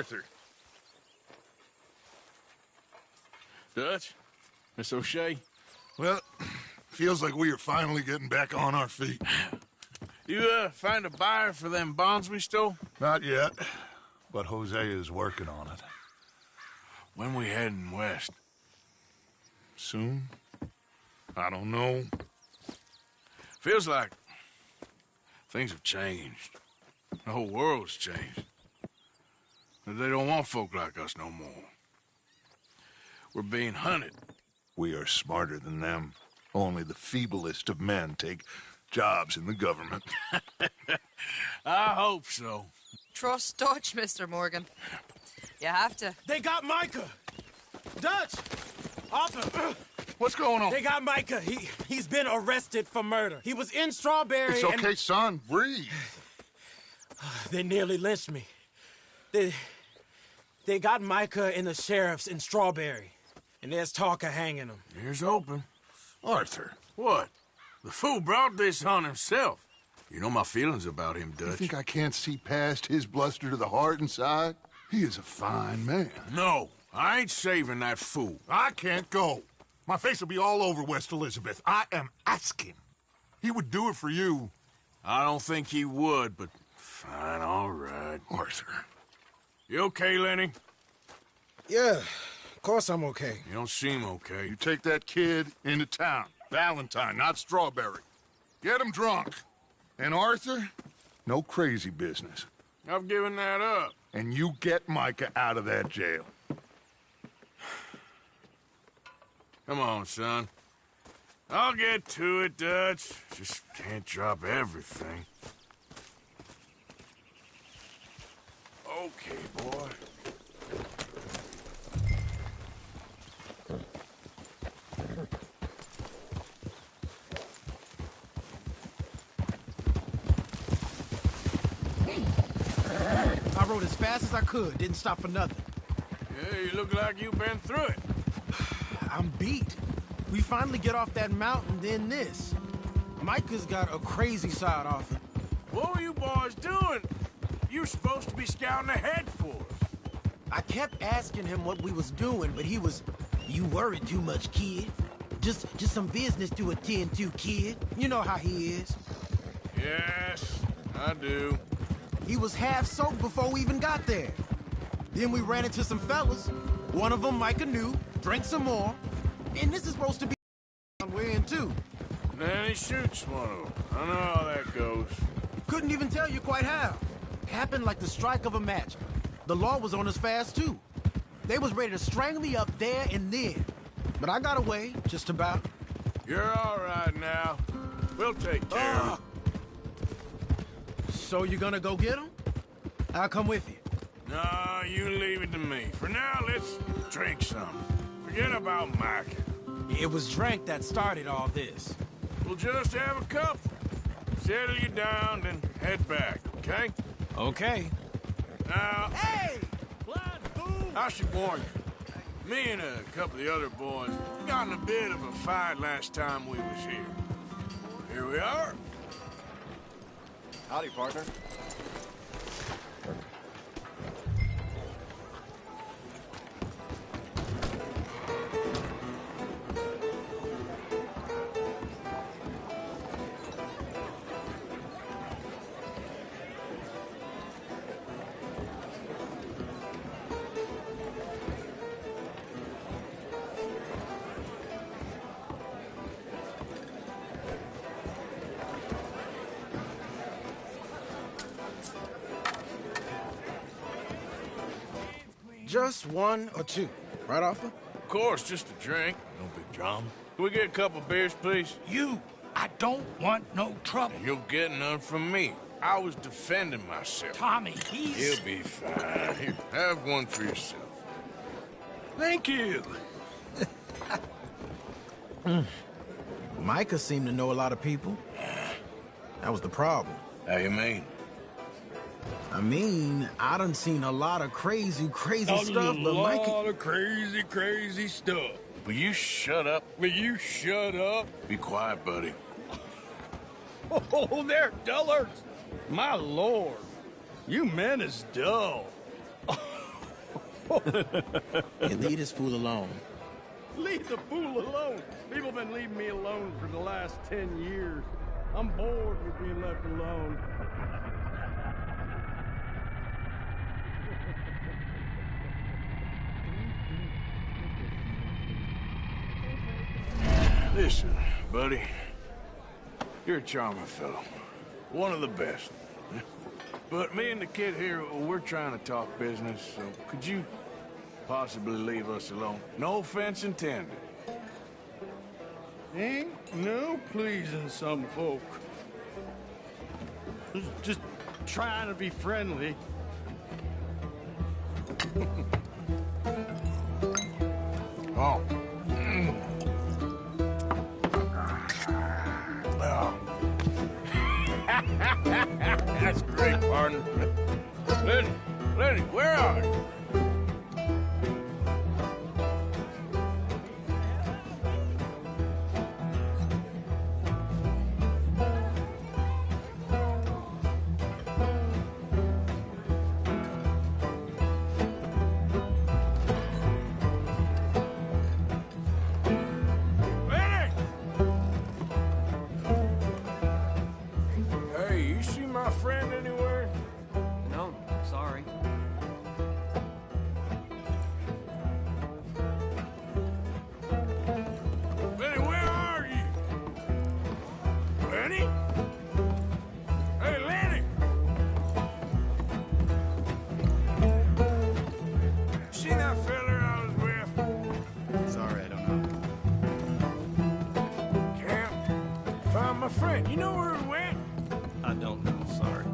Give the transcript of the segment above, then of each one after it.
Arthur. Dutch? Miss O'Shea? Well, feels like we are finally getting back on our feet. You, find a buyer for them bonds we stole? Not yet, but Jose is working on it. When we heading west? Soon? I don't know. Feels like things have changed. The whole world's changed. They don't want folk like us no more. We're being hunted. We are smarter than them. Only the feeblest of men take jobs in the government. I hope so. Trust Dutch, Mr. Morgan. You have to. They got Micah! Dutch! Arthur! What's going on? They got Micah. He's been arrested for murder. He was in Strawberry. It's okay, son. Breathe. They nearly lynched me. They got Micah and the sheriffs in Strawberry. And there's talk of hanging him. Here's hoping. Arthur. What? The fool brought this on himself. You know my feelings about him, You Dutch. think I can't see past his bluster to the heart inside? He is a fine man. No, I ain't saving that fool. I can't go. My face will be all over West Elizabeth. I am asking. He would do it for you. I don't think he would, but fine, all right. Arthur. You okay, Lenny? Yeah, of course I'm okay. You don't seem okay. You take that kid into town. Valentine, not Strawberry. Get him drunk. And Arthur, no crazy business. I've given that up. And you get Micah out of that jail. Come on, son. I'll get to it, Dutch. Just can't drop everything. Okay, boy. I rode as fast as I could, didn't stop for nothing. Yeah, you look like you've been through it. I'm beat. We finally get off that mountain, then this. Micah's got a crazy side off it. What were you boys doing? You were supposed to be scouting ahead for us. I kept asking him what we was doing, but he was, "You worry too much, kid. Just some business to attend to, kid. You know how he is." Yes, I do. He was half soaked before we even got there. Then we ran into some fellas. One of them Micah knew, drank some more. And this is supposed to be we're in too. Then he shoots one of them. I know how that goes. Couldn't even tell you quite how. Happened like the strike of a match. The law was on us fast too. They was ready to strangle me up there and then. But I got away, just about. You're all right now. We'll take care of it. So you gonna go get him? I'll come with you. No, you leave it to me. For now, let's drink some. Forget about Mike. It was drink that started all this. We'll just have a couple. Settle you down, then head back, okay? Okay. Now, Hey! Blind fool! I should warn you. Me and a couple of the other boys got in a bit of a fight last time we was here. Here we are. Howdy, partner. Just one or two. Right, Arthur? Of course, just a drink. No big drama. Can we get a couple beers, please? I don't want no trouble. You'll get none from me. I was defending myself. Tommy, he's... He'll be fine. Here, have one for yourself. Thank you. Micah seemed to know a lot of people. That was the problem. How you mean? I mean, I done seen a lot of crazy stuff, but Micah... A lot of crazy stuff. Will you shut up? Will you shut up? Be quiet, buddy. Oh, they're dullards. My lord. You men is dull. And leave this fool alone. Leave the fool alone. People have been leaving me alone for the last 10 years. I'm bored with being left alone. Listen, buddy. You're a charming fellow. One of the best. But me and the kid here, we're trying to talk business, so could you possibly leave us alone? No offense intended. Ain't no pleasing some folk. Just trying to be friendly. Oh. That's great, partner. Lenny, where are you? Lenny! Hey, you see my friend anywhere? No, sorry. Lenny, where are you? Lenny? Hey, Lenny! See that fella I was with? Sorry, I don't know. Camp. Found my friend. You know where he went? I don't know, sorry.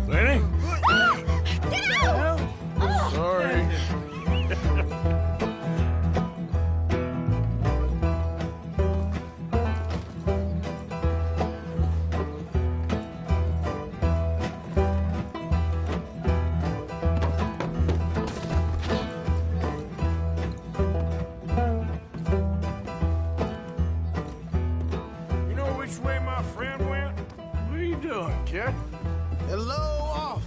Lenny? Get out! Sorry. You know which way my friend went? What are you doing, kid? Hello, off.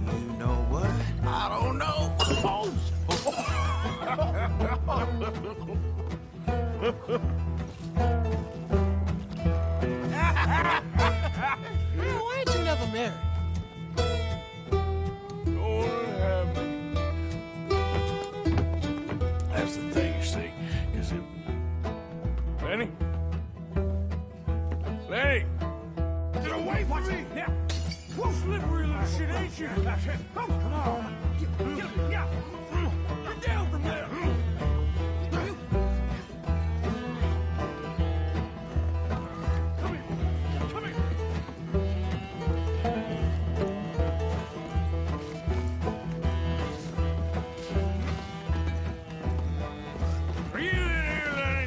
You know what? I don't know. Man, why ain't you never married? Lord have me. That's the thing, you see, is it... Lenny? Lenny! Get away from me! Now! Whoa, slippery little shit, ain't you? Come on! Get down from there! Come here! Come here! Are you in here, Lenny?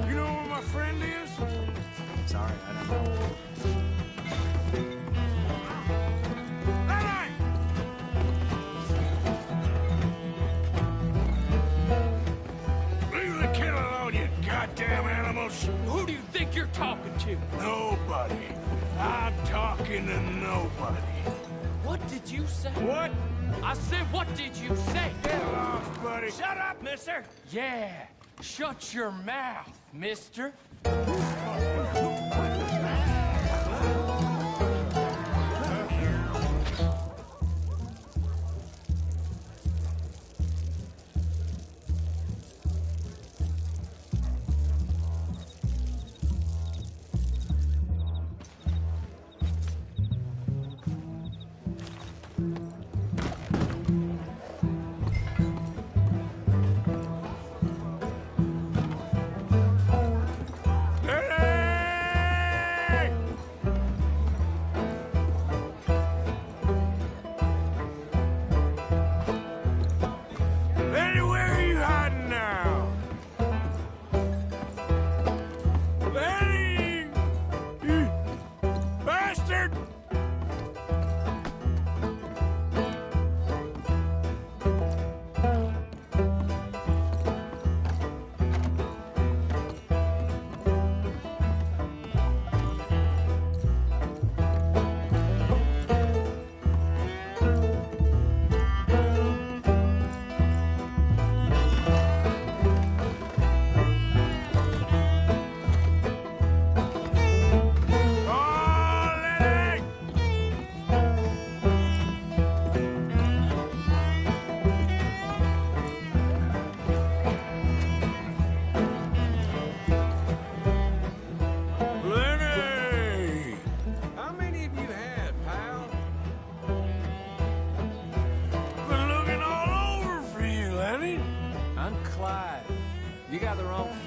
You know where my friend is? Sorry, I don't know. Lenny! Leave the kid alone, you goddamn animals! Who do you think you're talking to? Nobody. I'm talking to nobody. What did you say? What? I said, what did you say? Get lost, buddy. Shut up, mister! Yeah, shut your mouth, mister.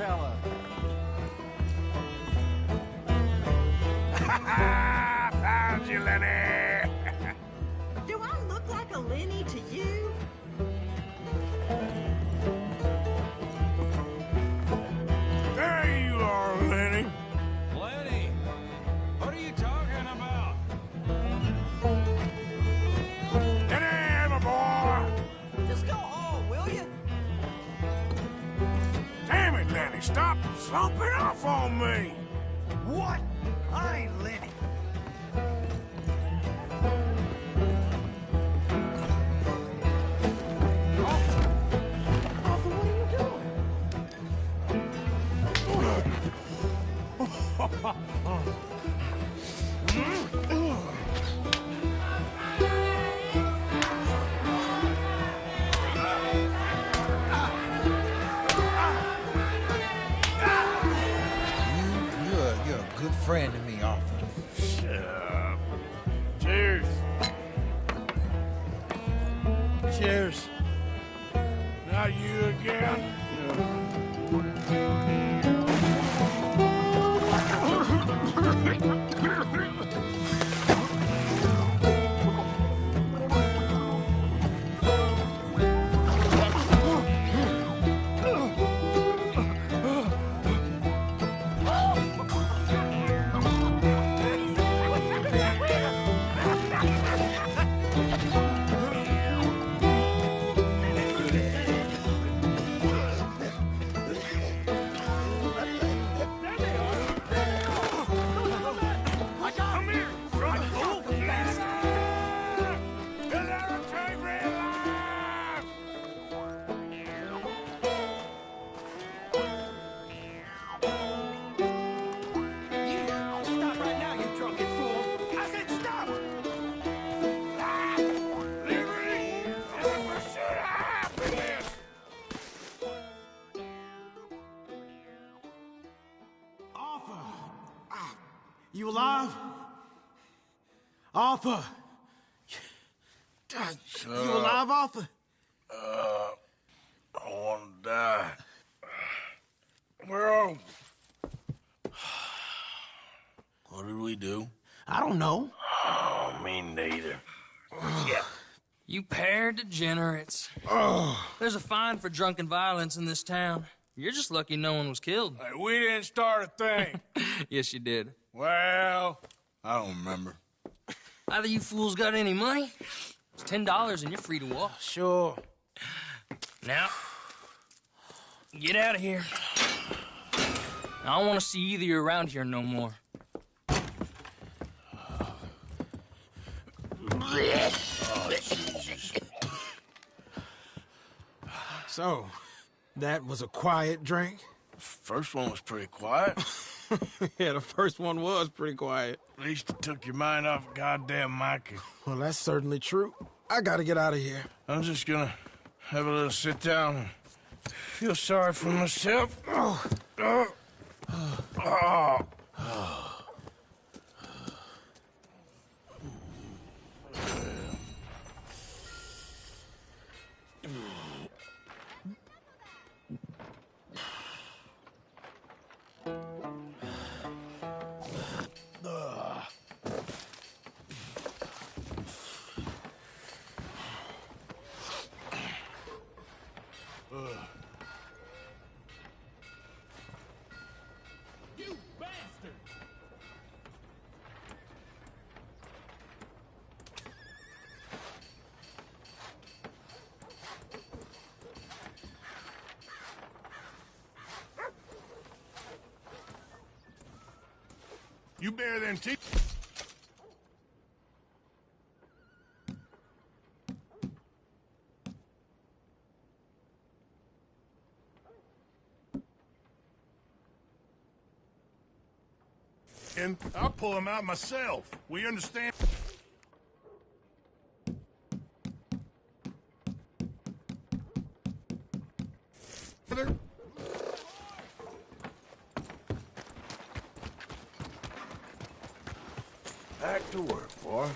fella. Found you, Lenny! Do I look like a Lenny to you? There you are, Lenny. Lenny, what are you talking about? Lenny, my boy! Just go home, will you? Damn it, Lenny, stop slumping off on me! What? I ain't Lenny. You're a good friend to me, Arthur. Shut up. Cheers. Cheers. Not you again? Come here, drunk fool! Get out of Avery alive! Stop right now, you drunken fool! I said stop! Liberty and the pursuit of happiness! Arthur! You alive? Arthur! You alive, Arthur? I want to die. Where are we? What did we do? I don't know. Oh, me neither. You pair of degenerates. There's a fine for drunken violence in this town. You're just lucky no one was killed. Hey, we didn't start a thing. Yes, you did. Well, I don't remember. Either you fools got any money, it's $10 and you're free to walk. Sure. Now, get out of here. I don't want to see either of you around here no more. So, that was a quiet drink? First one was pretty quiet. Yeah, the first one was pretty quiet. At least it took your mind off goddamn Mikey. Well, that's certainly true. I gotta get out of here. I'm just gonna have a little sit down and feel sorry for myself. You bastard! You bear them teeth. And I'll pull him out myself. We understand? Back to work, boy.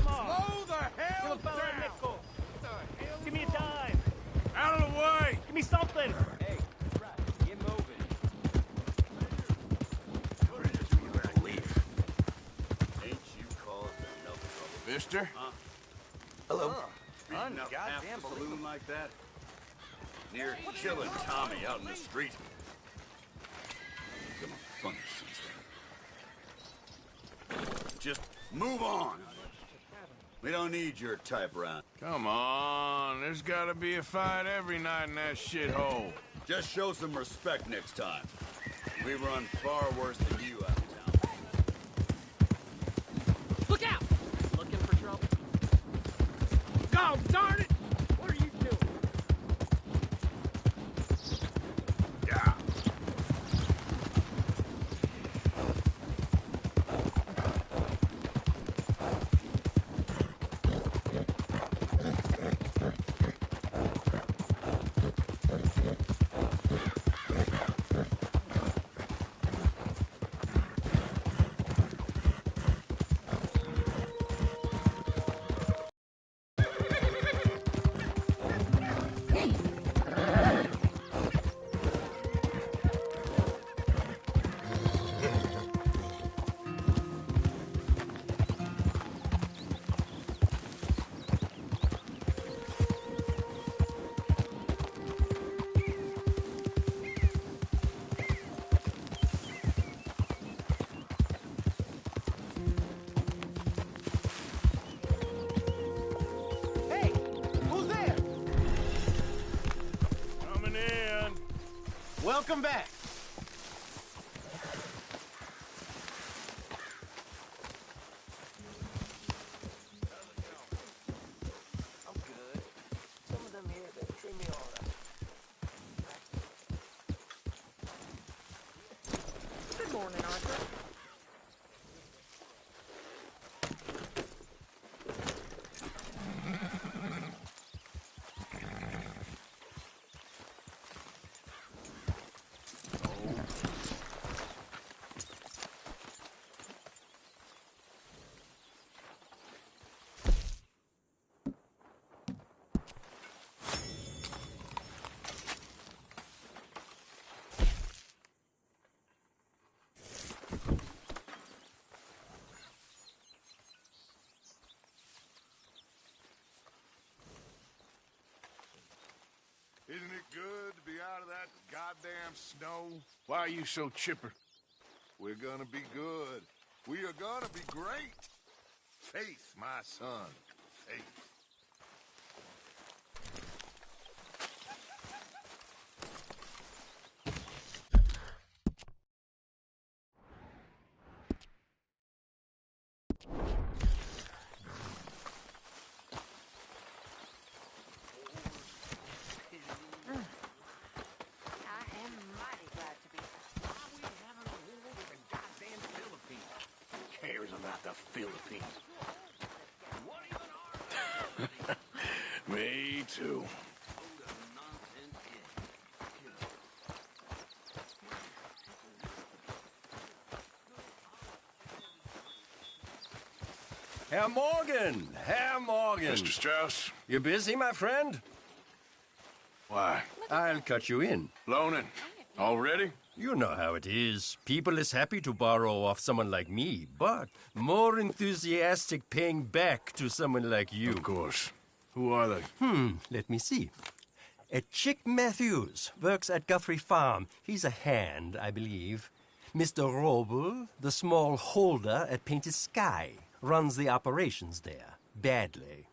Slow the hell down! Nickel. Give me a dime. Out of the way! Give me something. Hey, right, get moving. Ain't you caused enough trouble? Mister? Hello. Goddamn Half the saloon like that? Near killing Tommy out in the street. Come on, funny since then. Just move on. We don't need your type around. Come on, there's gotta be a fight every night in that shithole. Just show some respect next time. We run far worse than you out of town. Look out! Looking for trouble? God darn it! What are you doing? Yeah. Hey, who's there? Coming in. Welcome back. I'm good. Some of them here, they treat me all right. Good morning, Arthur. Isn't it good to be out of that goddamn snow? Why are you so chipper? We're gonna be good. We are gonna be great. Faith, my son. Faith. I am mighty glad to be back. Why we having a war with the goddamn Philippines? Who cares about the Philippines? What even are they? Me too. Herr Morgan! Herr Morgan! Mr. Strauss? You busy, my friend? Why? I'll cut you in. Loaning. Already? You know how it is. People is happy to borrow off someone like me, but more enthusiastic paying back to someone like you. Of course. Who are they? Let me see. Chick Matthews works at Guthrie Farm. He's a hand, I believe. Mr. Roble, the small holder at Painted Sky, runs the operations there, badly.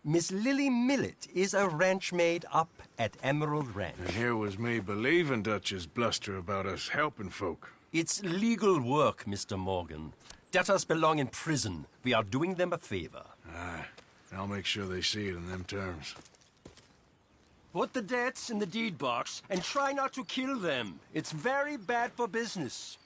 Miss Lily Millet is a ranch maid up at Emerald Ranch. And here was me believing Dutch's bluster about us helping folk. It's legal work, Mr. Morgan. Debtors belong in prison. We are doing them a favor. Aye. I'll make sure they see it in them terms. Put the debts in the deed box and try not to kill them. It's very bad for business.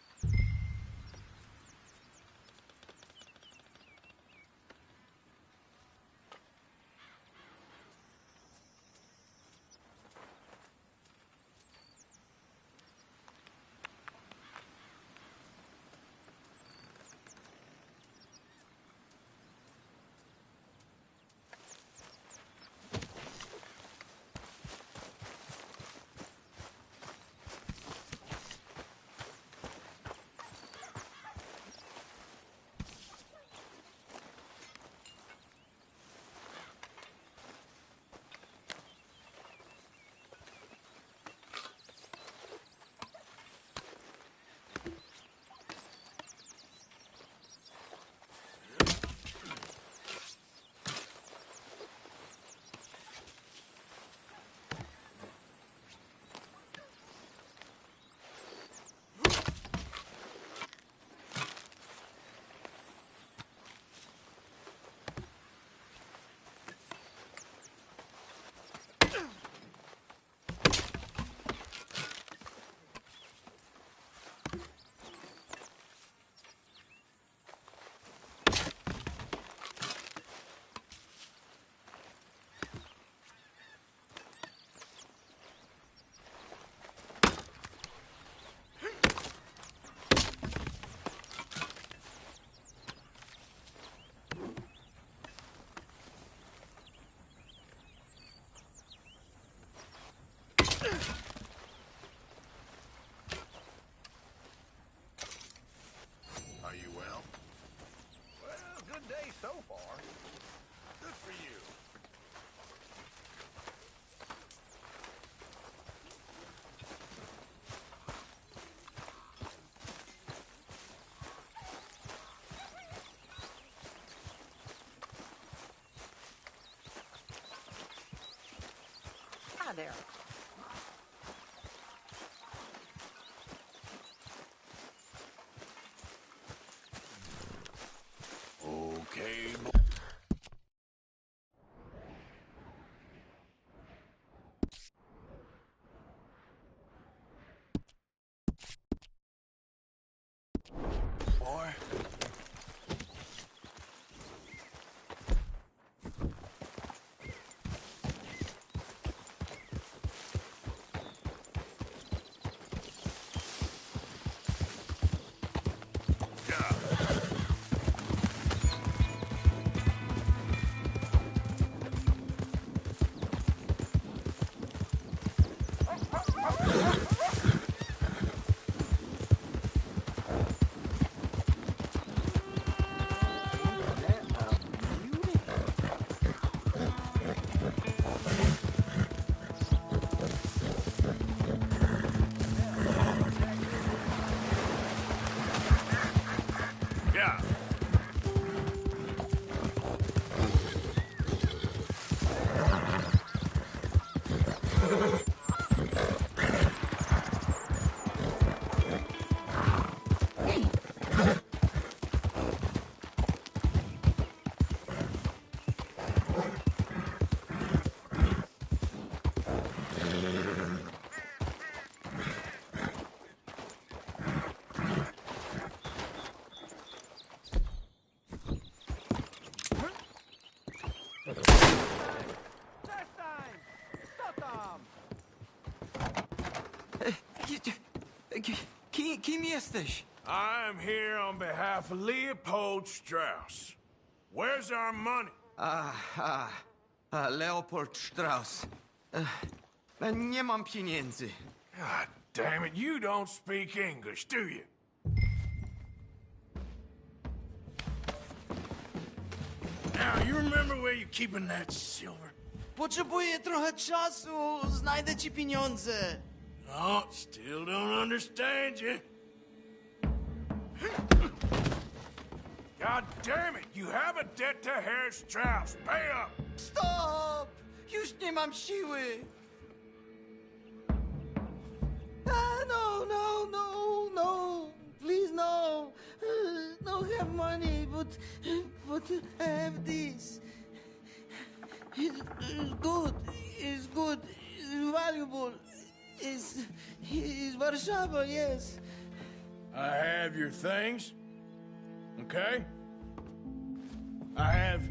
Hi there. Okay, boy. Yeah. Kim jesteś? I'm here on behalf of Leopold Strauss. Where's our money? Leopold Strauss. Nie mam pieniędzy. God damn it, you don't speak English, do you? Now, you remember where you're keeping that silver? Potrzebuję trochę czasu. Znajdę ci pieniądze. No, still don't understand you. God damn it, you have a debt to Herr Strauss. Pay up! Stop! Już nie mam siły. No. Please, no. No have money, but I have this. It's good. It's good. It's valuable. It's Warszawa, yes. I have your things, okay? I have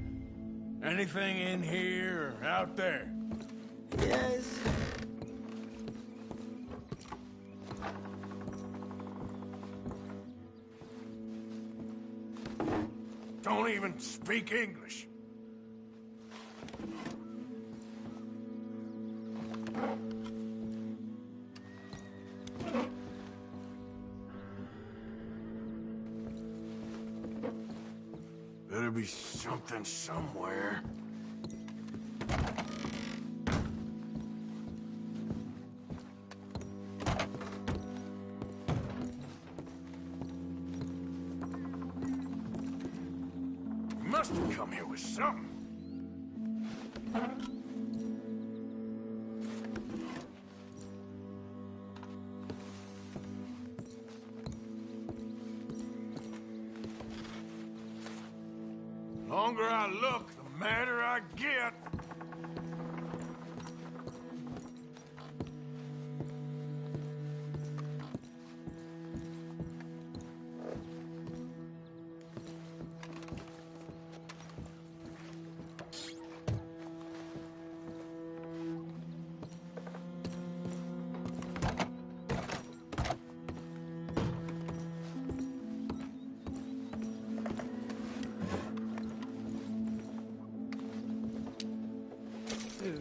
anything in here or out there. Yes. Don't even speak English. Better be something somewhere. You must have come here with something. The longer I look, the madder I get.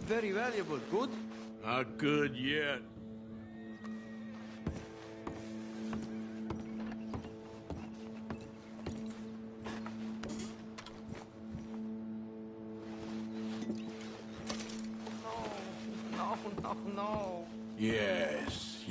Very valuable. Good? Not good yet. No. Yes.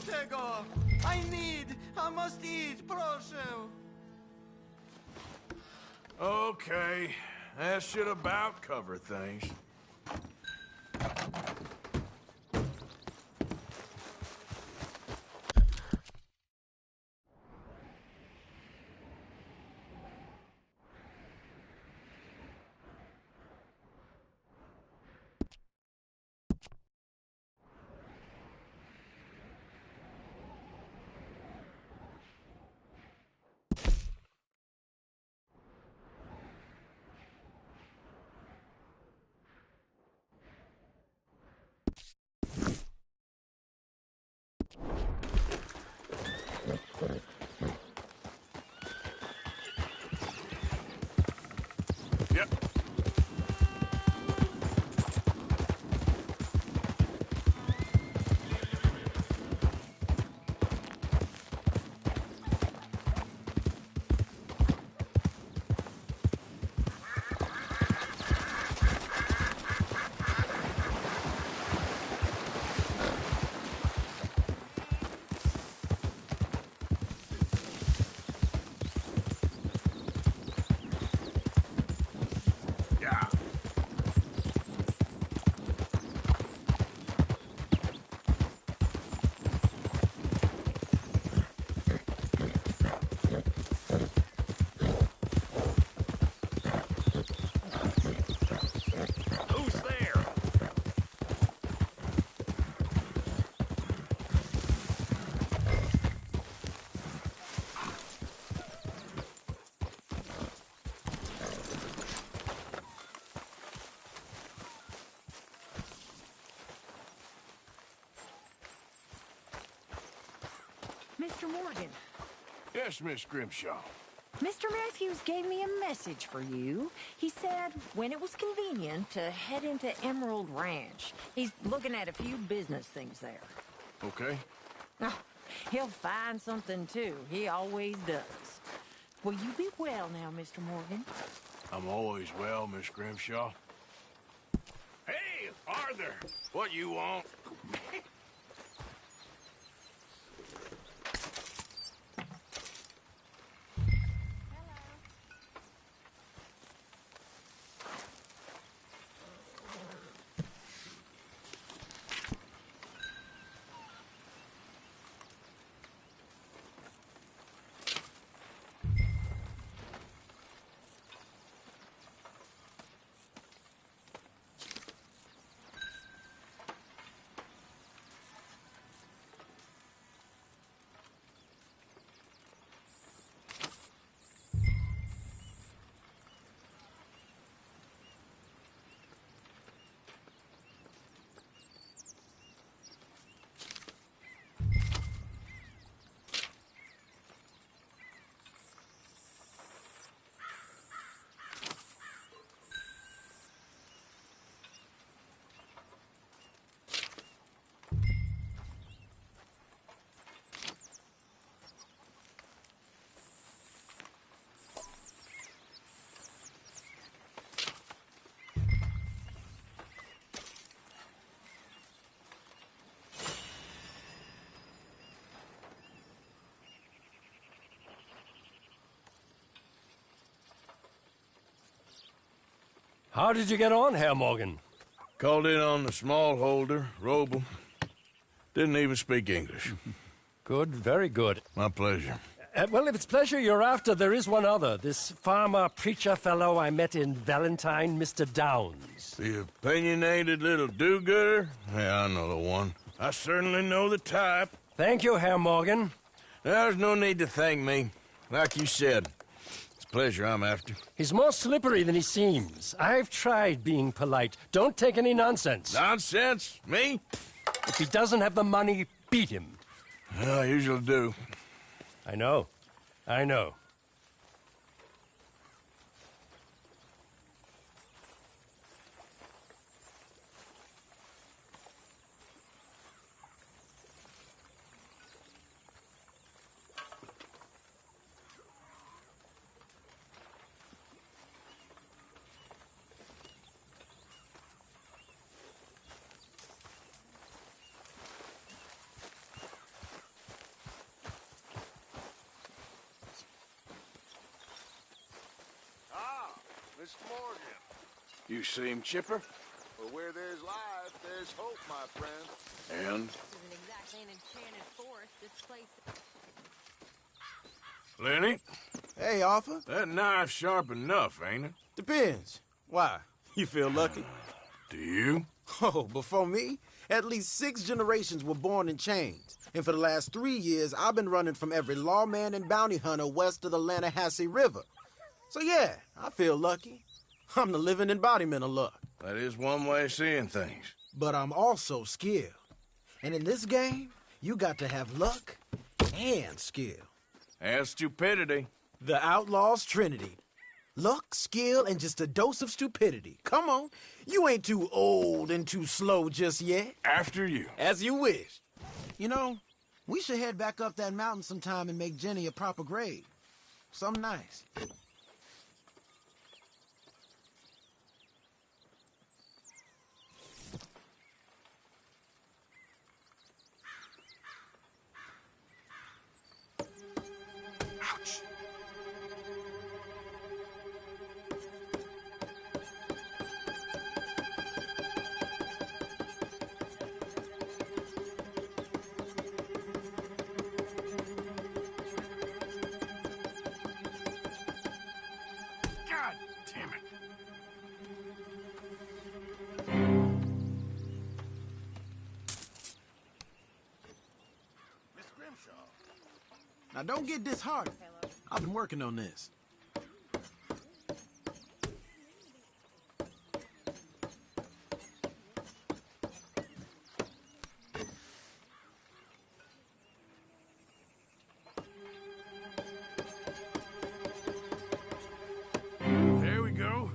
tego! I must eat, proszę! Okay, that should about cover things. Yep. Yeah. Who's there? Mr. Morgan, Yes, Miss Grimshaw. Mr. Matthews gave me a message for you. He said when it was convenient to head into Emerald Ranch. He's looking at a few business things there. Okay. Oh, he'll find something, too. He always does. Will you be well now, Mr. Morgan? I'm always well, Miss Grimshaw. Hey, Arthur! What you want? How did you get on, Herr Morgan? Called in on the smallholder, Roble. Didn't even speak English. Good, very good. My pleasure. Well, if it's pleasure you're after, there is one other. This farmer preacher fellow I met in Valentine, Mr. Downs. The opinionated little do-gooder? Yeah, I know the one. I certainly know the type. Thank you, Herr Morgan. There's no need to thank me. Like you said, it's pleasure I'm after. He's more slippery than he seems. I've tried being polite. Don't take any nonsense. Nonsense? Me? If he doesn't have the money, beat him. Well, I usually do. I know. I know. Mr. Morgan. You seem chipper? Well, where there's life, there's hope, my friend. And? This isn't exactly an enchanted forest. This place... Lenny, Hey, Arthur. that knife's sharp enough, ain't it? Depends. Why? You feel lucky? Do you? Oh, before me, at least 6 generations were born in chains. And for the last 3 years, I've been running from every lawman and bounty hunter west of the Lannahechee River. So yeah, I feel lucky. I'm the living embodiment of luck. That is one way of seeing things. But I'm also skilled. And in this game, you got to have luck and skill. And stupidity. The Outlaws Trinity. Luck, skill, and just a dose of stupidity. Come on, you ain't too old and too slow just yet. After you. As you wish. You know, we should head back up that mountain sometime and make Jenny a proper grave. Something nice. Ouch. God damn it. Miss Grimshaw. Now don't get disheartened. I've been working on this. There we go.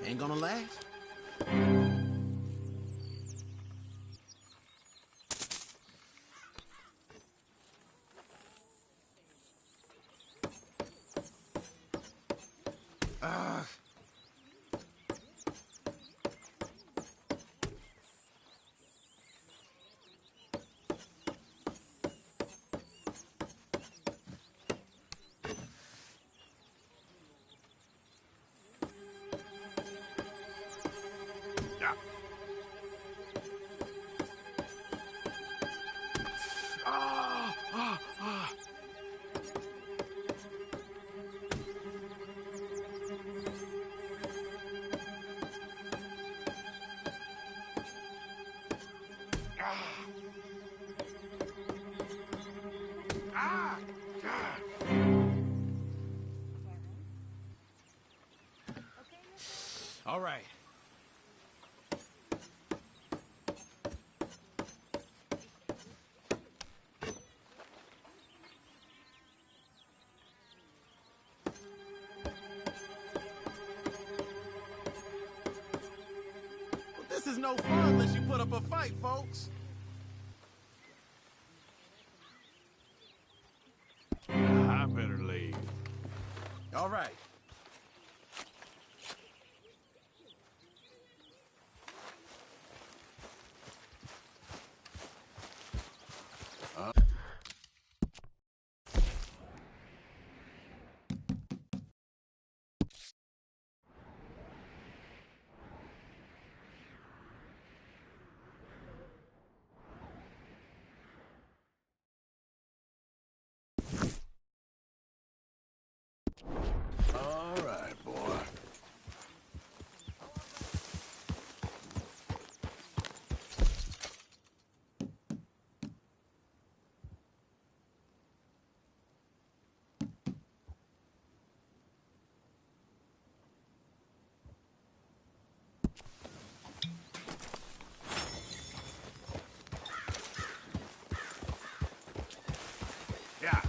Ain't gonna last. Yeah. All right. Well, this is no fun unless you put up a fight, folks. I better leave. All right. All right, boy. Yeah.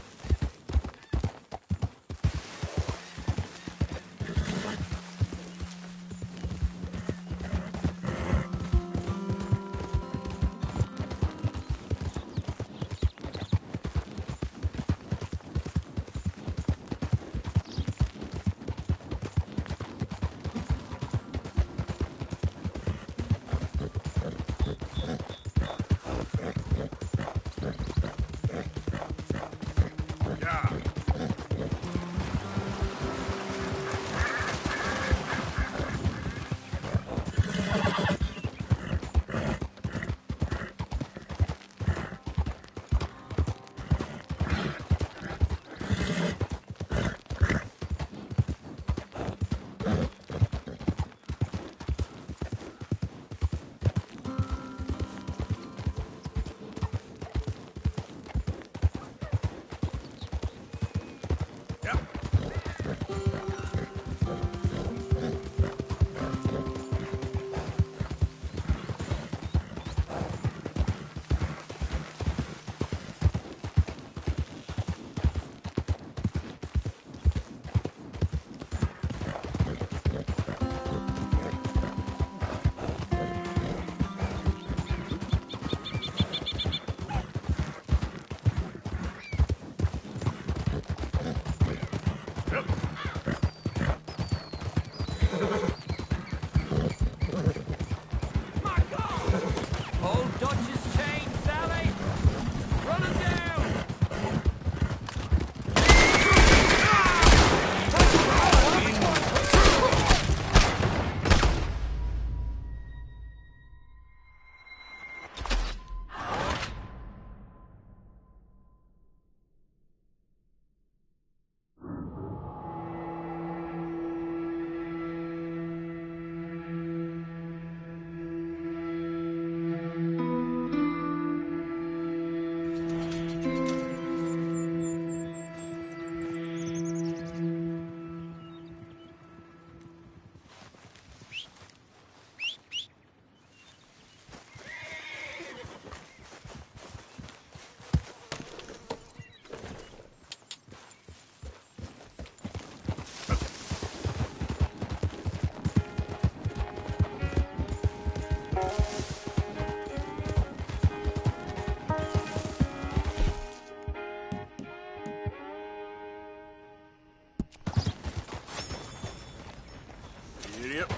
Idiot.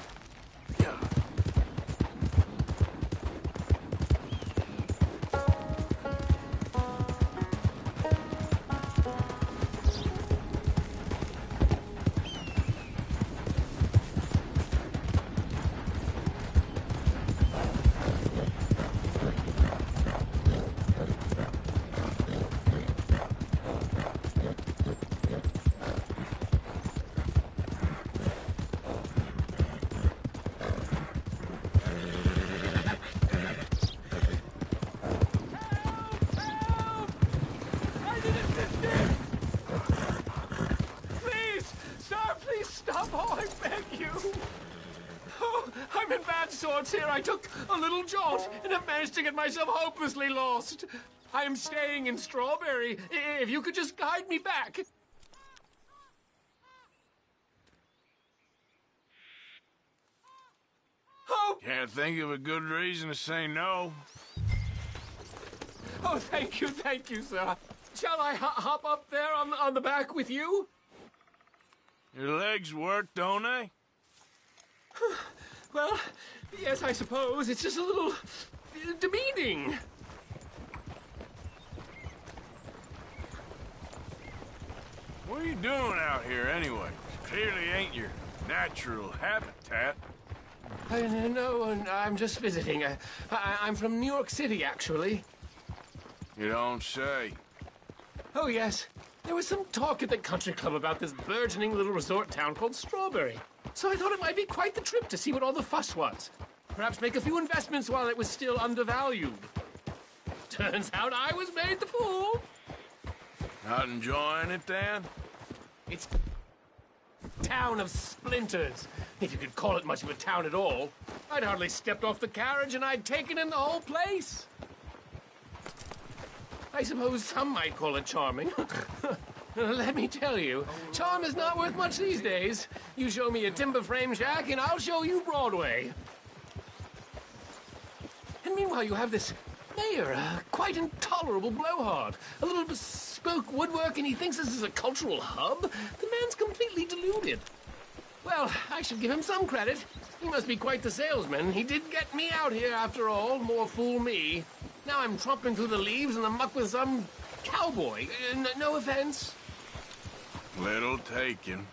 Please! Sir, please stop! Oh, I beg you! Oh, I'm in bad sorts here. I took a little jaunt and have managed to get myself hopelessly lost. I am staying in Strawberry. If you could just guide me back. Oh! Can't think of a good reason to say no. Oh, thank you, sir. Shall I hop up there on the back with you? Your legs work, don't they? Well, yes, I suppose. It's just a little demeaning. What are you doing out here anyway? Clearly ain't your natural habitat. No, I'm just visiting. I'm from New York City, actually. You don't say. Oh, yes. There was some talk at the country club about this burgeoning little resort town called Strawberry. So I thought it might be quite the trip to see what all the fuss was. Perhaps make a few investments while it was still undervalued. Turns out I was made the fool. Not enjoying it, then? It's a town of splinters, if you could call it much of a town at all. I'd hardly stepped off the carriage and I'd taken in the whole place. I suppose some might call it charming. Let me tell you, charm is not worth much these days. You show me a timber frame shack and I'll show you Broadway. And meanwhile, you have this mayor, a quite intolerable blowhard. A little bespoke woodwork, and he thinks this is a cultural hub? The man's completely deluded. Well, I should give him some credit. He must be quite the salesman. He did get me out here after all. More fool me. Now I'm tromping through the leaves and the muck with some cowboy. No offense. Little taken.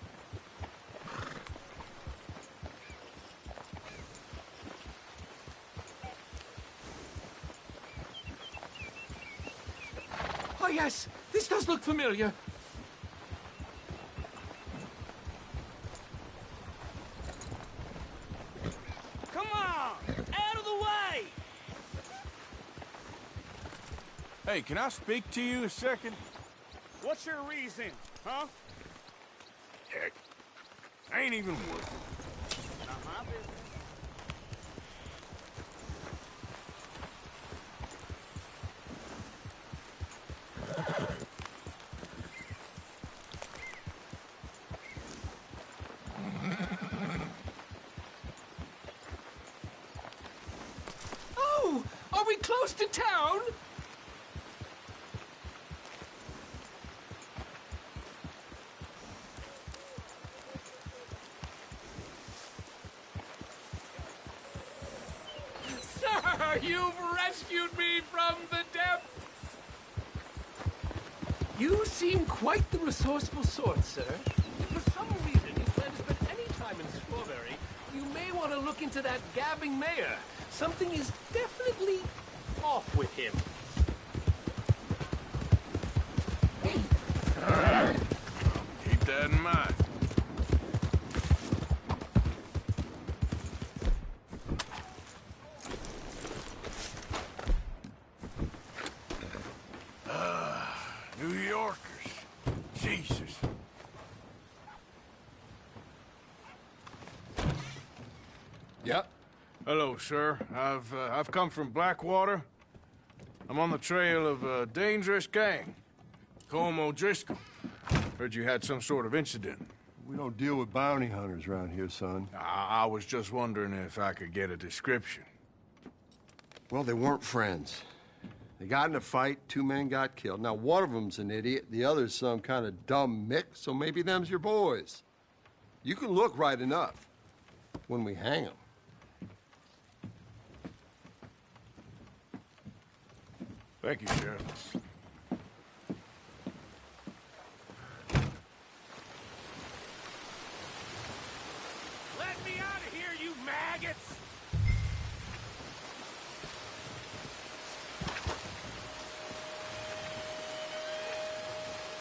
Oh, yes. This does look familiar. Come on! Out of the way! Hey, can I speak to you a second? What's your reason, huh? Heck, ain't even worth it. Not my business. Oh, are we close to town? Sir, you've rescued me from the depths. You seem quite the resourceful sort, sir. If for some reason you plan to spend any time in Strawberry, you may want to look into that gabbing mayor. Something is definitely off with him. Keep that in mind. New Yorkers. Jesus. Yep. Hello, sir. I've come from Blackwater. I'm on the trail of a dangerous gang. Colm O'Driscoll. Heard you had some sort of incident. We don't deal with bounty hunters around here, son. I was just wondering if I could get a description. Well, they weren't friends. They got in a fight, 2 men got killed. Now, one of them's an idiot, the other's some kind of dumb mick, so maybe them's your boys. You can look right enough when we hang them. Thank you, Sheriff. Let me out of here, you maggots!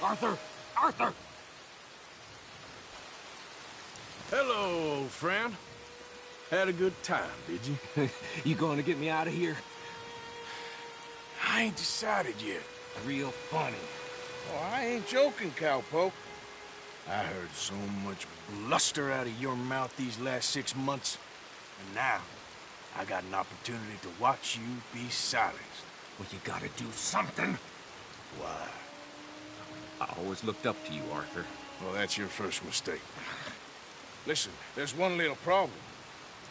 Arthur! Arthur! Hello, old friend. Had a good time, did you? You going to get me out of here? I ain't decided yet. Real funny. Oh, I ain't joking, cowpoke. I heard so much bluster out of your mouth these last 6 months. And now, I got an opportunity to watch you be silenced. Well, you gotta do something. Why? I always looked up to you, Arthur. Well, that's your first mistake. Listen, there's one little problem.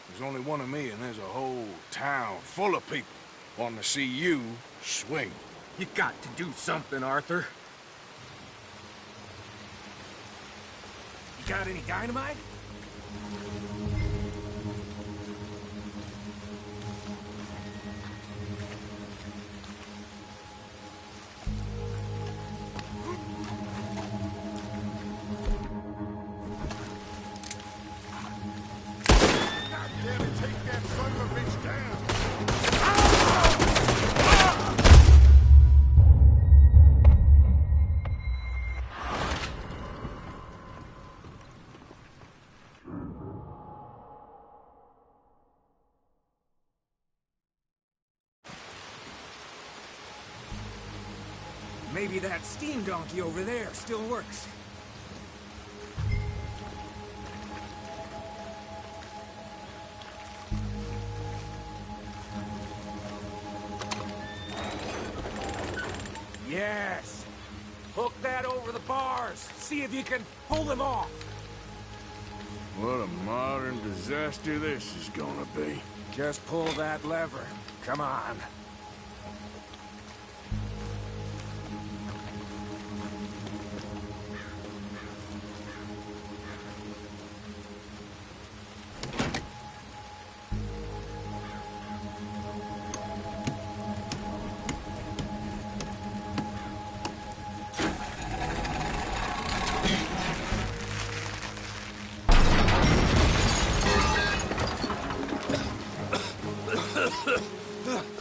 There's only one of me, and there's a whole town full of people wanting to see you swing. You got to do something, Arthur. You got any dynamite? Maybe that steam donkey over there still works. Yes! Hook that over the bars. See if you can pull them off. What a modern disaster this is gonna be. Just pull that lever. Come on.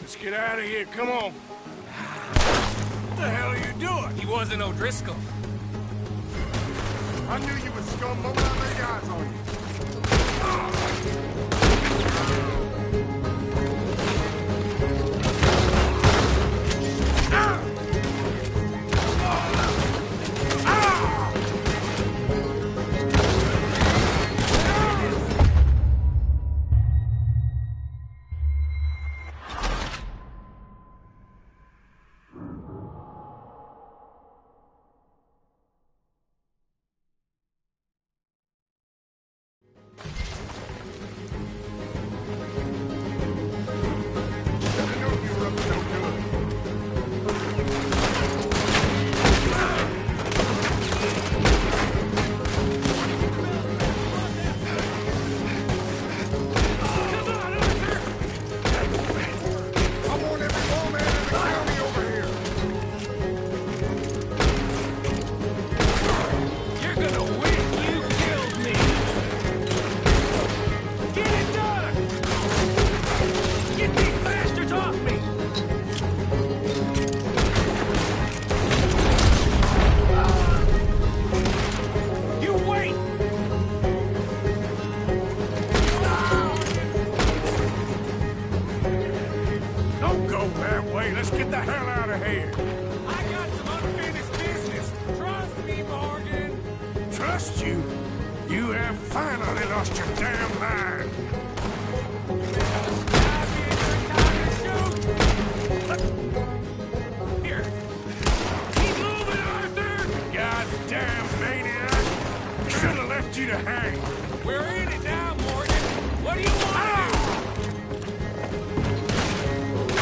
Let's get out of here, come on. What the hell are you doing? He wasn't O'Driscoll. I knew you was scum moment I laid eyes on you. Let's get the hell out of here. I got some unfinished business. Trust me, Morgan. Trust you? You have finally lost your damn mind. Here. Keep moving, Arthur. Goddamn maniac. Should have left you to hang. We're in it now, Morgan. What do you want to do?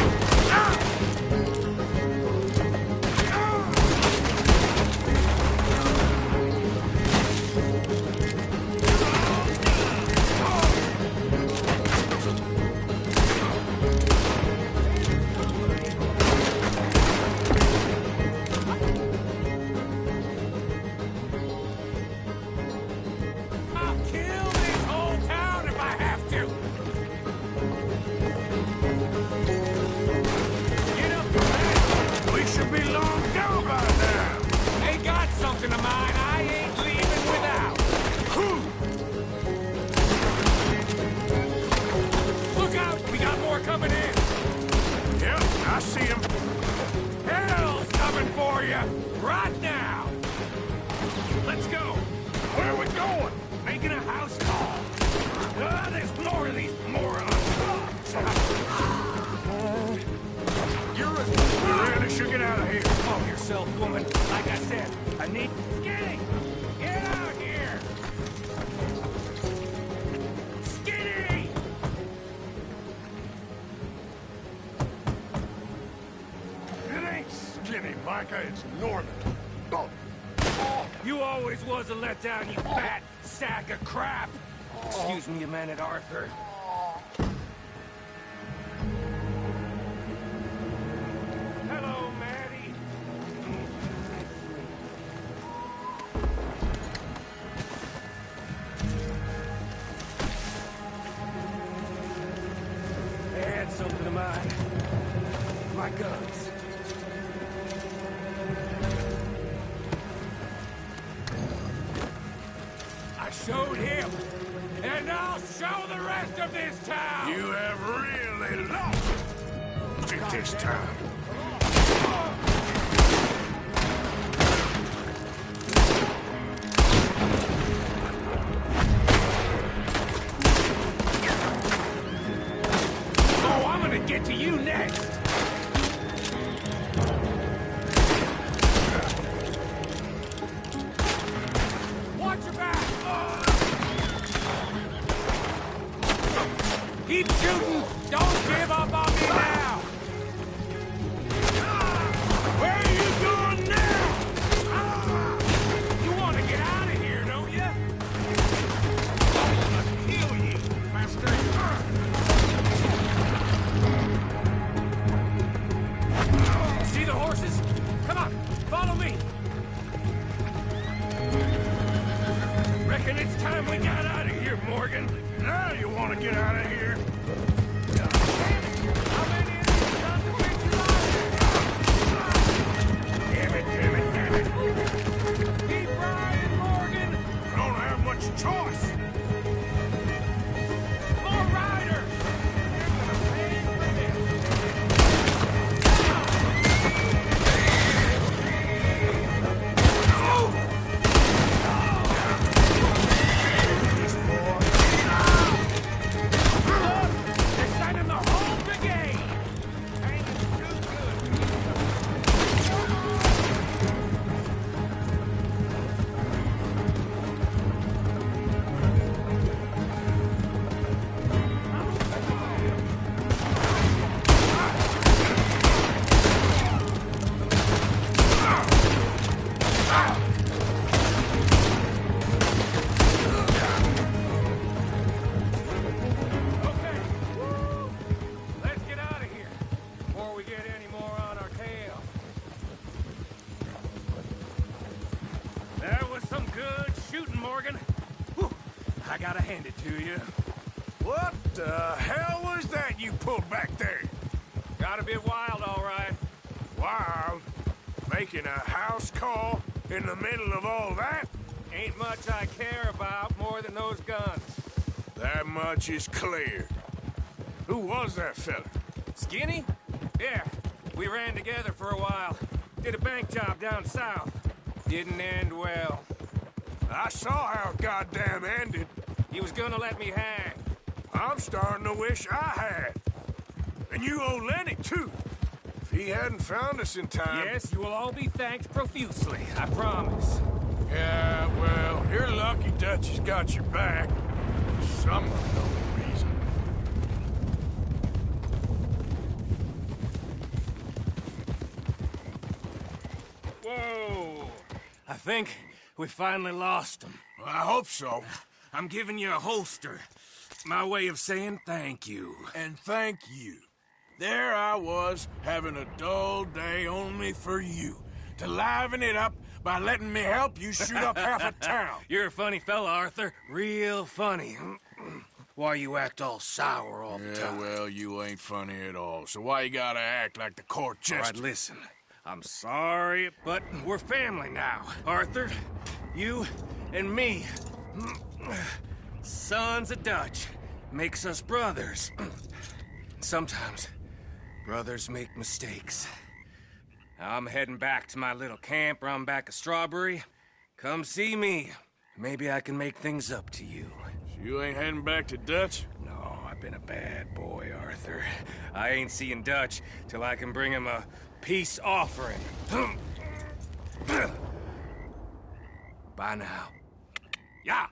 yourself, woman. Like I said, I need... Skinny! Get out here! Skinny! It ain't Skinny, Micah. It's Norman. Oh. You always was a letdown, you fat sack of crap! Excuse me a minute, Arthur. Hello, Maddie. They had something of mine. My guns. I showed him, and I'll show the rest of this town! You have really lost it this time. Oh, I'm gonna get to you next! Watch your back! Keep shooting! Don't give up on me now! Where are you going now? You want to get out of here, don't you? I'll kill you, master! See the horses? Come on, follow me! Reckon it's time we got out of here, Morgan. Now you want to get out of here? How many of these sons of bitches are there? Damn it, damn it, damn it! Keep riding, Morgan! I don't have much choice. More riders! They're sending the whole brigade! Ain't too good. Okay. Woo! Let's get out of here before we get any more on our tail. That was some good shooting, Morgan. Whew. I gotta hand it to you. What the hell was that you pulled back there? Got a bit wild, all right. Wild? Making a house call in the middle of all that? Ain't much I care about more than those guns. That much is clear. Who was that fella? Skinny? Yeah, we ran together for a while. Did a bank job down south. Didn't end well. I saw how it goddamn ended. He was gonna let me hang. I'm starting to wish I had. And you owe Lenny, too. If he hadn't found us in time... Yes, you will all be thanked profusely, I promise. Yeah, well, you're lucky Dutch has got your back. For some unknown reason. Whoa! I think we finally lost him. Well, I hope so. I'm giving you a holster. My way of saying thank you. And thank you. There I was, having a dull day only for you. To liven it up by letting me help you shoot up half a town. You're a funny fella, Arthur. Real funny. Why you act all sour all the time? Yeah, well, you ain't funny at all. So why you gotta act like the court jester? All right, listen. I'm sorry, but we're family now. Arthur, you and me. Sons of Dutch. Makes us brothers. Sometimes, brothers make mistakes. I'm heading back to my little camp around back of Strawberry. Come see me. Maybe I can make things up to you. So you ain't heading back to Dutch? No, I've been a bad boy, Arthur. I ain't seeing Dutch till I can bring him a peace offering. Bye now. Yeah.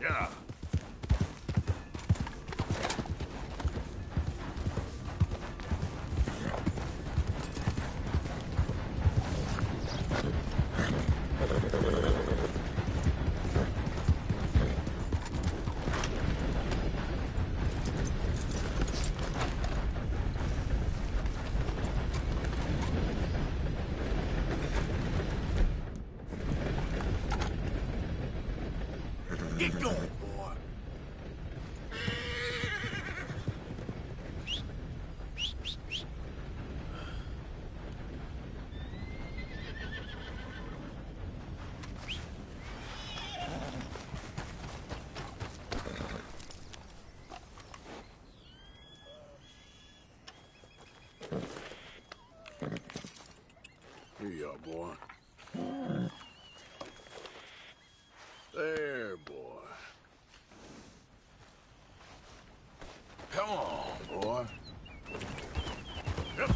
Yeah. Get going, boy. Here you are, boy. There, boy. Come on, boy. Yep.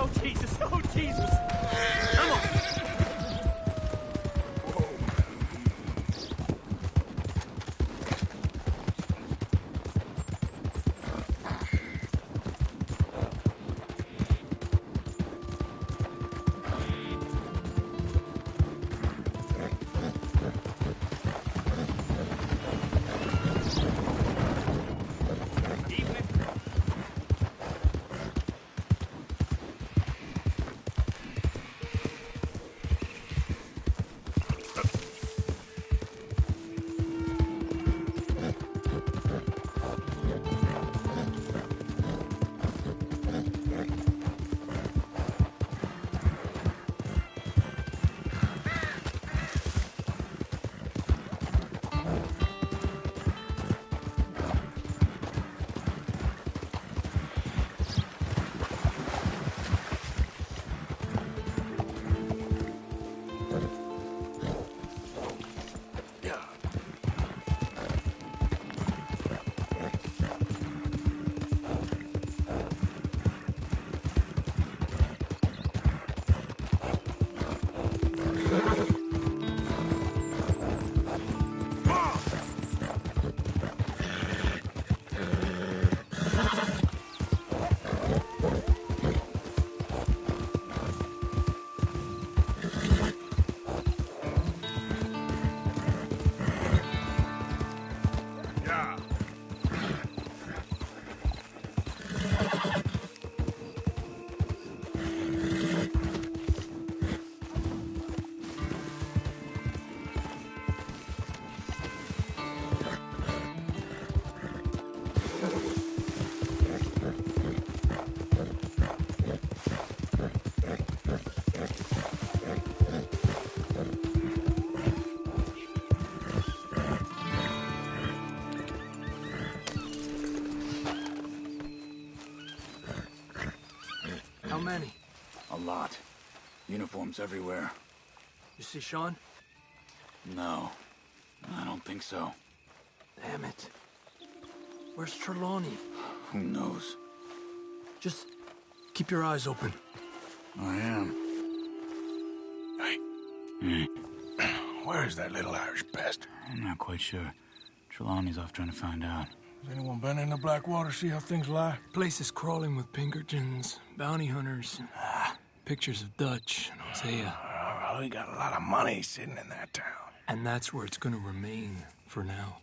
Oh, Jesus! Oh, Jesus! Come on! How many? A lot. Uniforms everywhere. You see Sean? No, I don't think so. Damn it. Where's Trelawney? Who knows? Just keep your eyes open. I am. Hey. Where is that little Irish pest? I'm not quite sure. Trelawney's off trying to find out. Has anyone been in the Blackwater, see how things lie? Place is crawling with Pinkertons, bounty hunters, pictures of Dutch and Hosea. Well, we got a lot of money sitting in that town. And that's where it's gonna remain for now.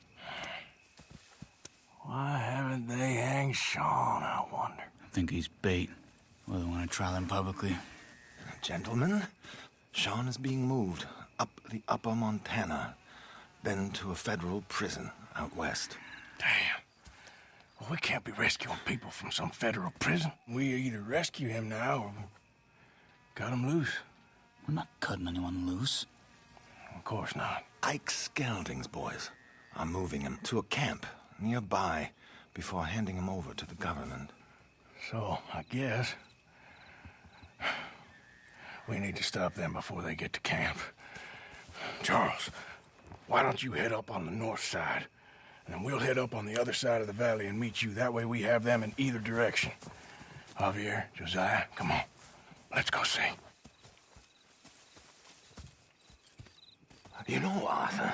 Why haven't they hanged Sean, I wonder? I think he's bait. Well, they want to trial him publicly. Gentlemen, Sean is being moved up the upper Montana, then to a federal prison out west. Damn. Well, we can't be rescuing people from some federal prison. We either rescue him now or cut him loose. We're not cutting anyone loose. Of course not. Ike Skelding's boys are moving him to a camp nearby before handing him over to the government. So, I guess we need to stop them before they get to camp. Charles, why don't you head up on the north side, and then we'll head up on the other side of the valley and meet you. That way we have them in either direction. Javier, Josiah, come on. Let's go see. You know, Arthur,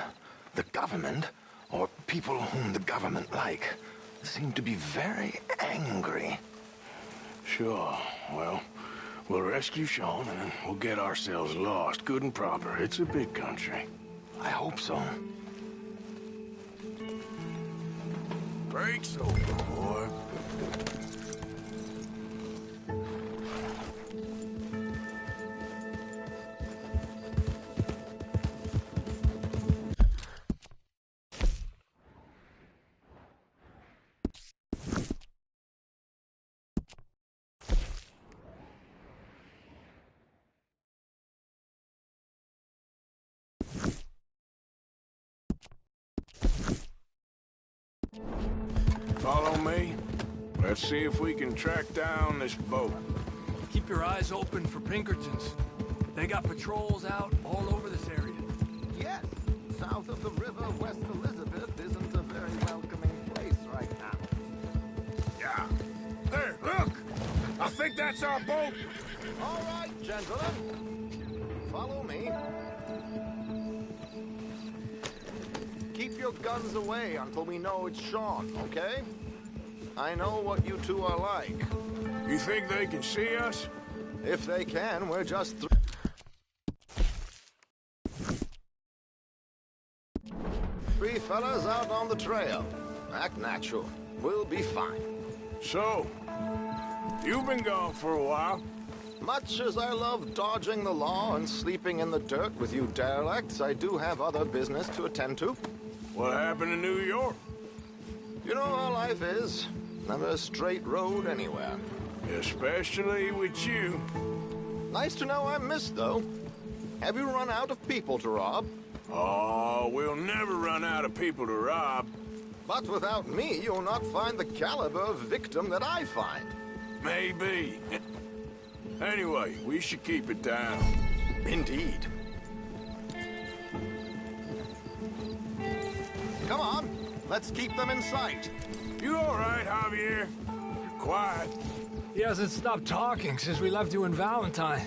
the government, or people whom the government like, seem to be very angry. Sure. Well, we'll rescue Sean, and then we'll get ourselves lost, good and proper. It's a big country. I hope so. Break's over, boy. Follow me. Let's see if we can track down this boat. Keep your eyes open for Pinkertons. They got patrols out all over this area. Yes, south of the river, West Elizabeth isn't a very welcoming place right now. Yeah. There, look! I think that's our boat! All right, gentlemen. Follow me. Keep your guns away until we know it's Sean, okay? I know what you two are like. You think they can see us? If they can, we're just three fellas out on the trail. Act natural. We'll be fine. So, you've been gone for a while. Much as I love dodging the law and sleeping in the dirt with you derelicts, I do have other business to attend to. What happened in New York? You know how life is. Never a straight road anywhere. Especially with you. Nice to know I'm missed, though. Have you run out of people to rob? Oh, we'll never run out of people to rob. But without me, you'll not find the caliber of victim that I find. Maybe. Anyway, we should keep it down. Indeed. Come on, let's keep them in sight. You all right, Javier? You're quiet. He hasn't stopped talking since we left you in Valentine.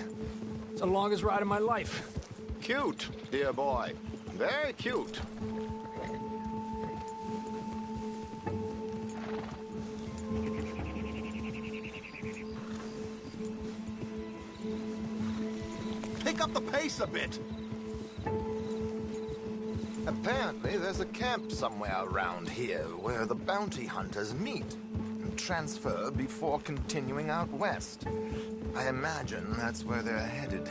It's the longest ride of my life. Cute, dear boy. Very cute. Pick up the pace a bit. Apparently, there's a camp somewhere around here where the bounty hunters meet and transfer before continuing out west. I imagine that's where they're headed.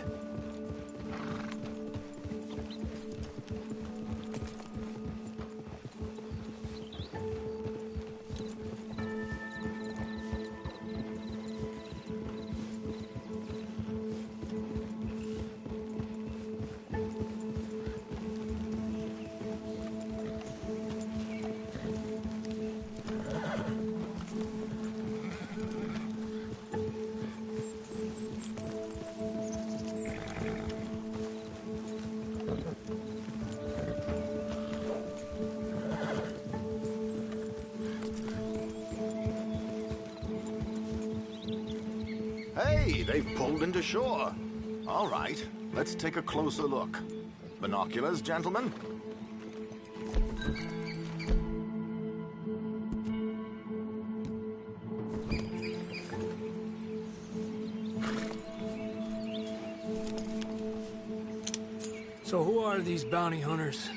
Hey, they've pulled into shore. All right, let's take a closer look. Binoculars, gentlemen? So who are these bounty hunters?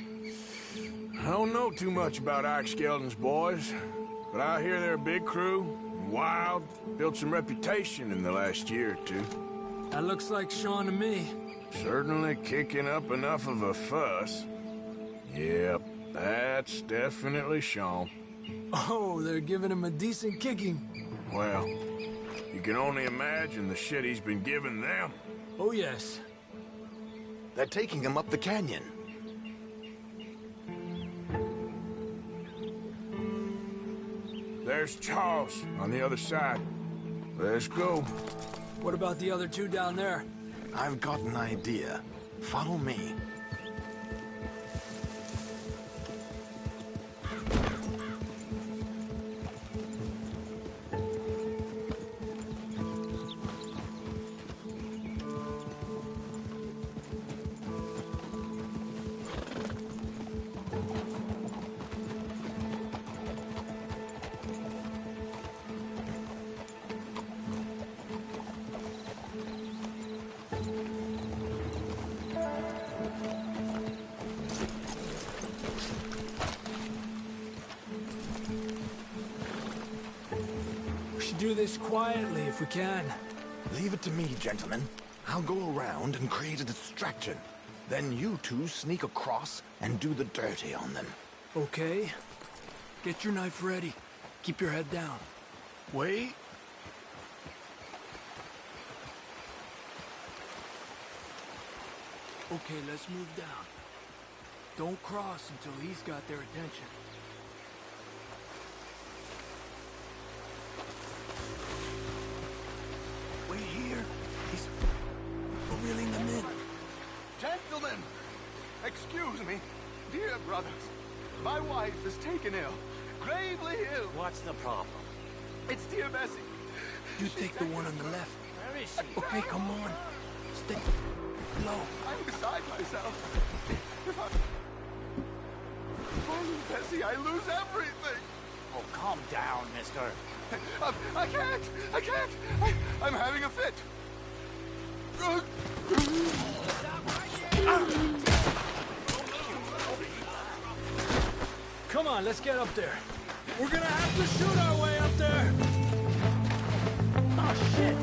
I don't know too much about Ike Skeldon's boys, but I hear they're a big crew, wild, built some reputation in the last year or two. That looks like Sean to me. Certainly kicking up enough of a fuss. Yep, that's definitely Sean. Oh, they're giving him a decent kicking. Well, you can only imagine the shit he's been giving them. Oh, yes. They're taking him up the canyon. There's Charles on the other side. Let's go. What about the other two down there? I've got an idea. Follow me. Do this quietly if we can. Leave it to me, gentlemen. I'll go around and create a distraction. Then you two sneak across and do the dirty on them. Okay. Get your knife ready. Keep your head down. Wait. Okay, let's move down. Don't cross until he's got their attention. Wait here. He's reeling them in. Gentlemen, excuse me. Dear brothers, my wife is taken ill. Gravely ill. What's the problem? It's dear Bessie. You take the one on the left. Where is she? Okay, come on. Stay low. I'm beside myself. If I lose Bessie, I lose everything. Oh, calm down, mister. I can't. I'm having a fit. Come on, let's get up there. We're gonna have to shoot our way up there. Oh, shit.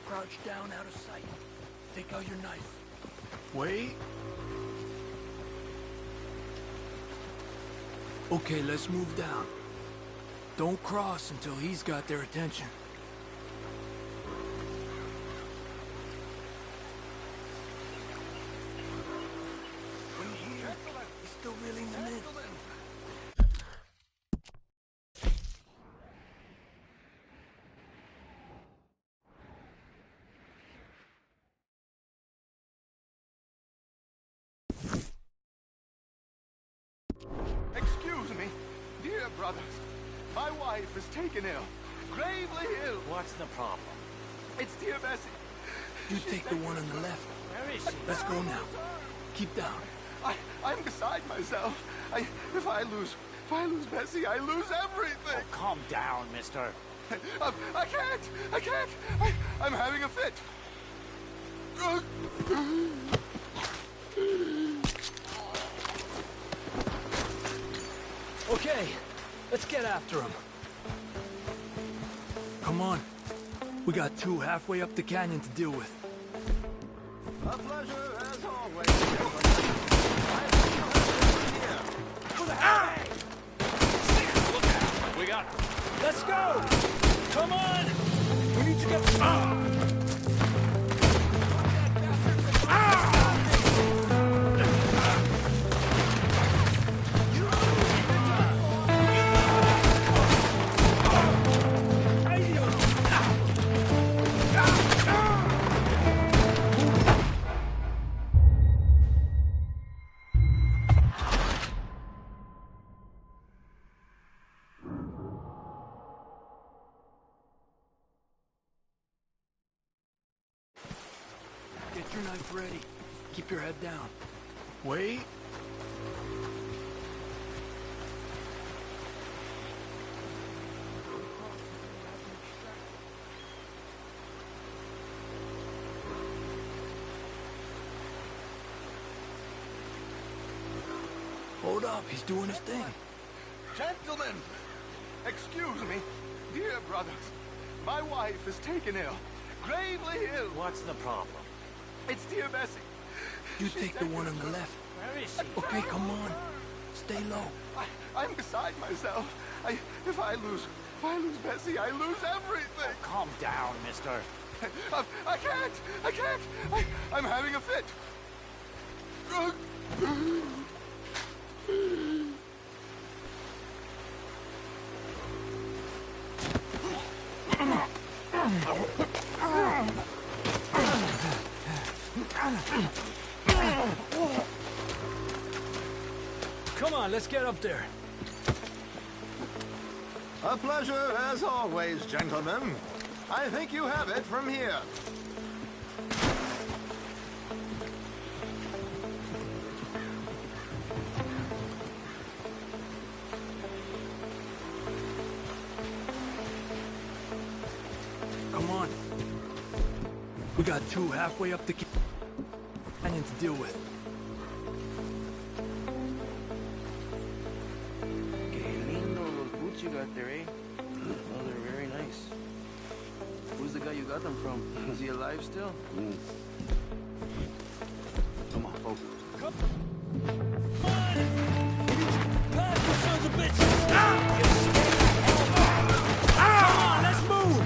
Crouch down out of sight. Take out your knife. Wait. Okay, let's move down. Don't cross until he's got their attention. Wait here. He's still reeling them in. Excuse me, dear brothers. My wife is taken ill. Gravely ill. What's the problem? It's dear Bessie. You take the one on the left. Where is she? Let's go now. Keep down. I'm beside myself. If I lose Bessie, I lose everything. Oh, calm down, mister. I can't. I'm having a fit. Okay, let's get after him. Come on. We got two halfway up the canyon to deal with. A pleasure as always. Who the hell? Look out. We got him. Let's go! Come on! We need to get... Keep your head down. Wait. Hold up, he's doing his thing. Gentlemen, excuse me. Dear brothers, my wife is taken ill. Gravely ill. What's the problem? It's dear Bessie. You take the one on the left. Where is she? Okay, come on. Stay low. I'm beside myself. If I lose Bessie, I lose everything. Oh, calm down, mister. I can't. I'm having a fit. Come on, let's get up there. A pleasure, as always, gentlemen. I think you have it from here. Come on. We got two halfway up the canyon to deal with. You got there, eh? Oh, they're very nice. Who's the guy you got them from? Is he alive still? Come on, folks. Come Sons of bitches! Come on, let's move!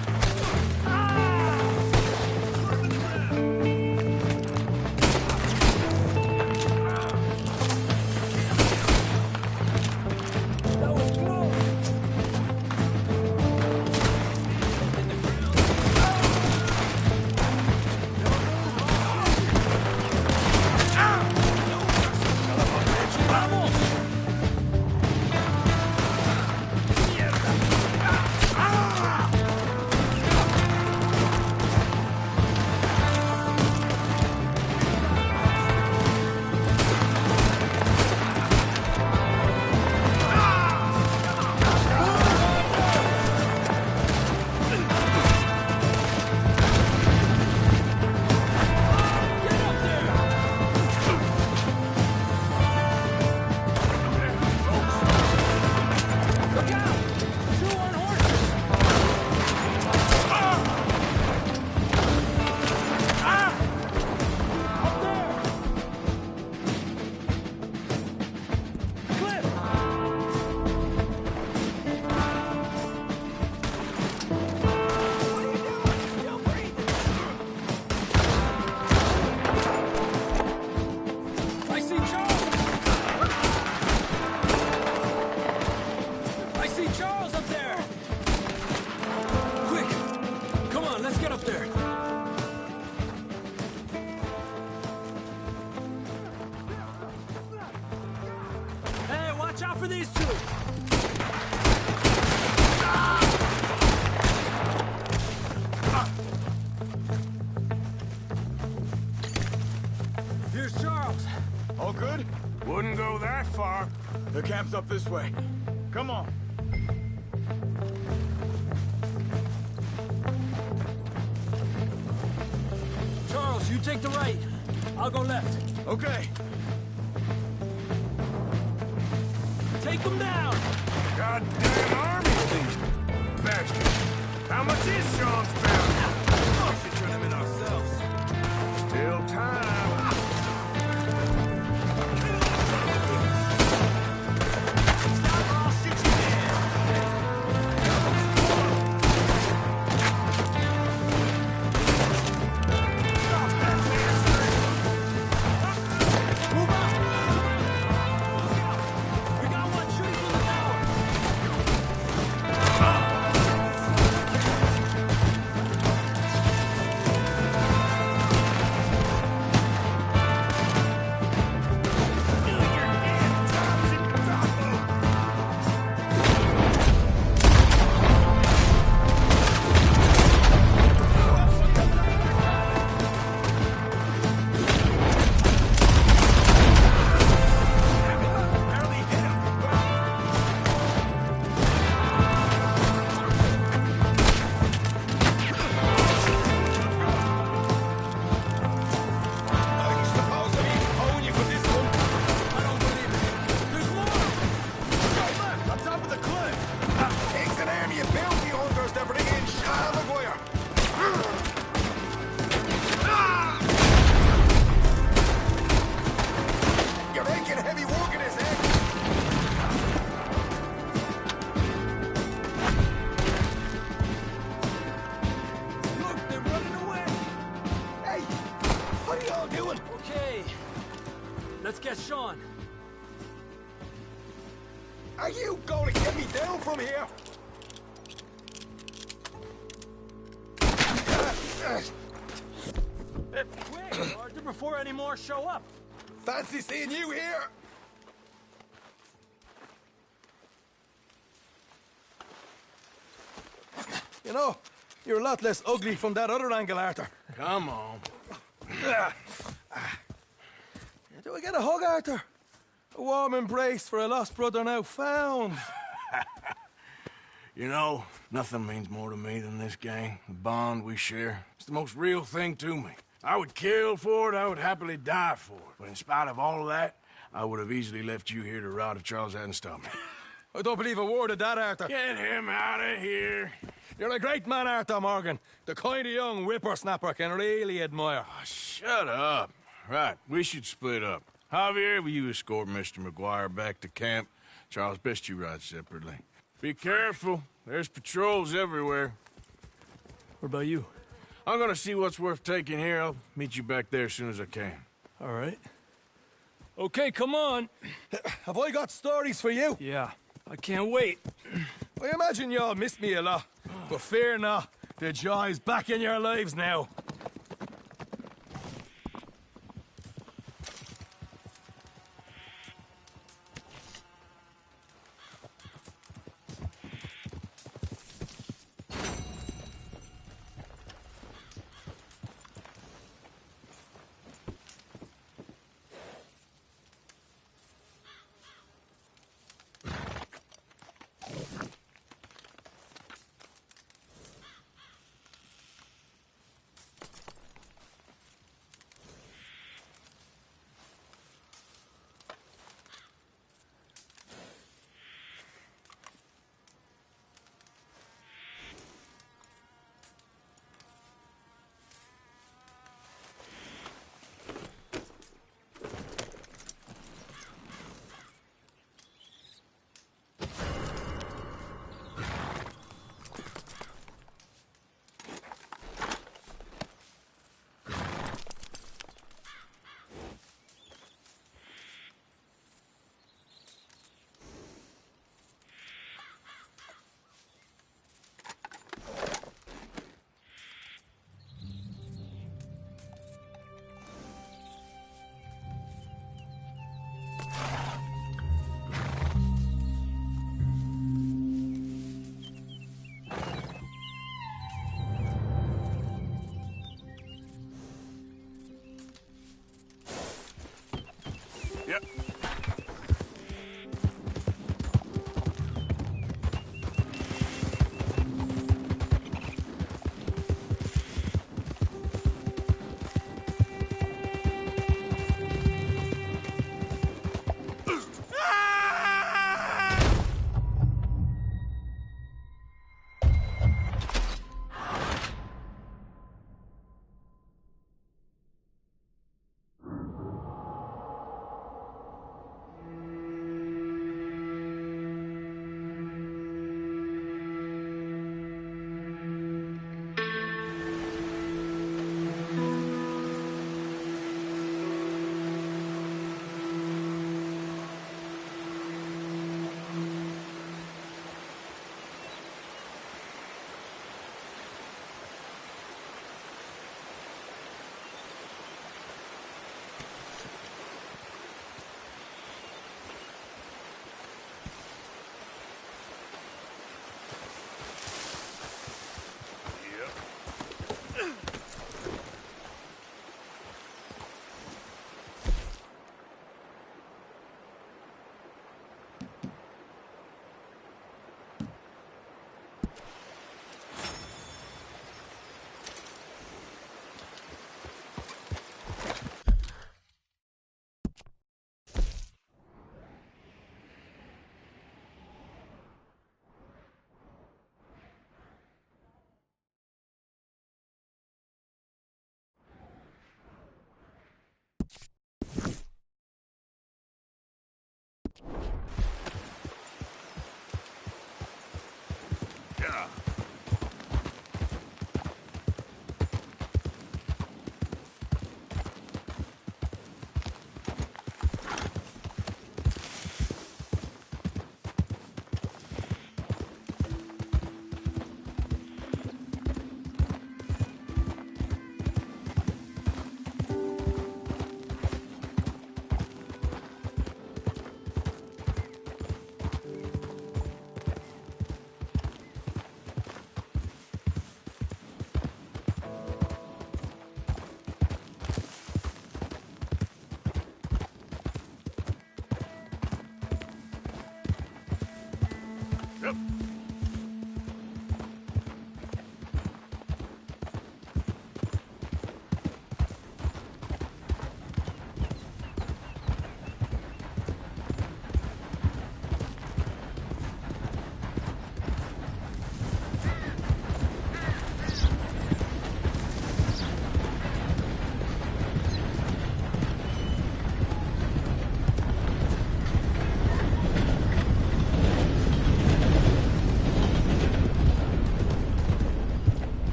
Watch out for these two! Here's Charles. All good? Wouldn't go that far. The camp's up this way. Come on. Charles, you take the right. I'll go left. Okay. Take them down! Goddamn army of these bastards! How much is Sean's bounty? We should turn him in ourselves. Still time. get Sean. Are you going to get me down from here? Quick, Arthur, before any more show up. Fancy seeing you here. You know, you're a lot less ugly from that other angle, Arthur. Come on. Do I get a hug, Arthur? A warm embrace for a lost brother now found. You know, nothing means more to me than this gang, the bond we share. It's the most real thing to me. I would kill for it, I would happily die for it. But in spite of all of that, I would have easily left you here to rot if Charles hadn't stopped me. I don't believe a word of that, Arthur. Get him out of here. You're a great man, Arthur Morgan. The kind of young whippersnapper can really admire. Oh, shut up. Right, we should split up. Javier, will you escort Mr. McGuire back to camp? Charles, best you ride separately. Be careful. There's patrols everywhere. What about you? I'm gonna see what's worth taking here. I'll meet you back there as soon as I can. All right. Okay, come on. Have I got stories for you? Yeah, I can't wait. I imagine y'all missed me a lot, but fear not, the joy's back in your lives now. Yep.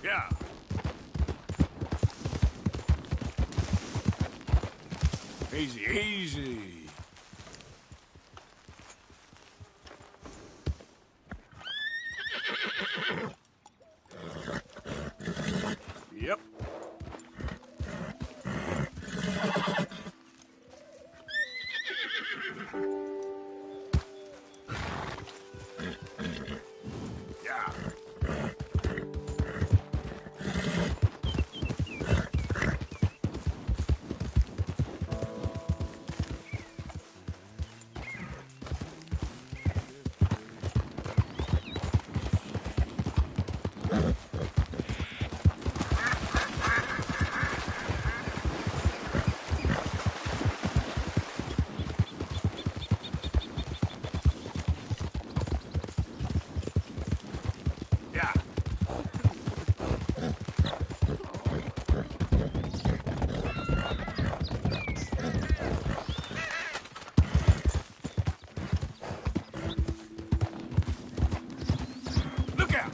Yeah. Easy, easy. Yep. Yeah. Yeah. Look out!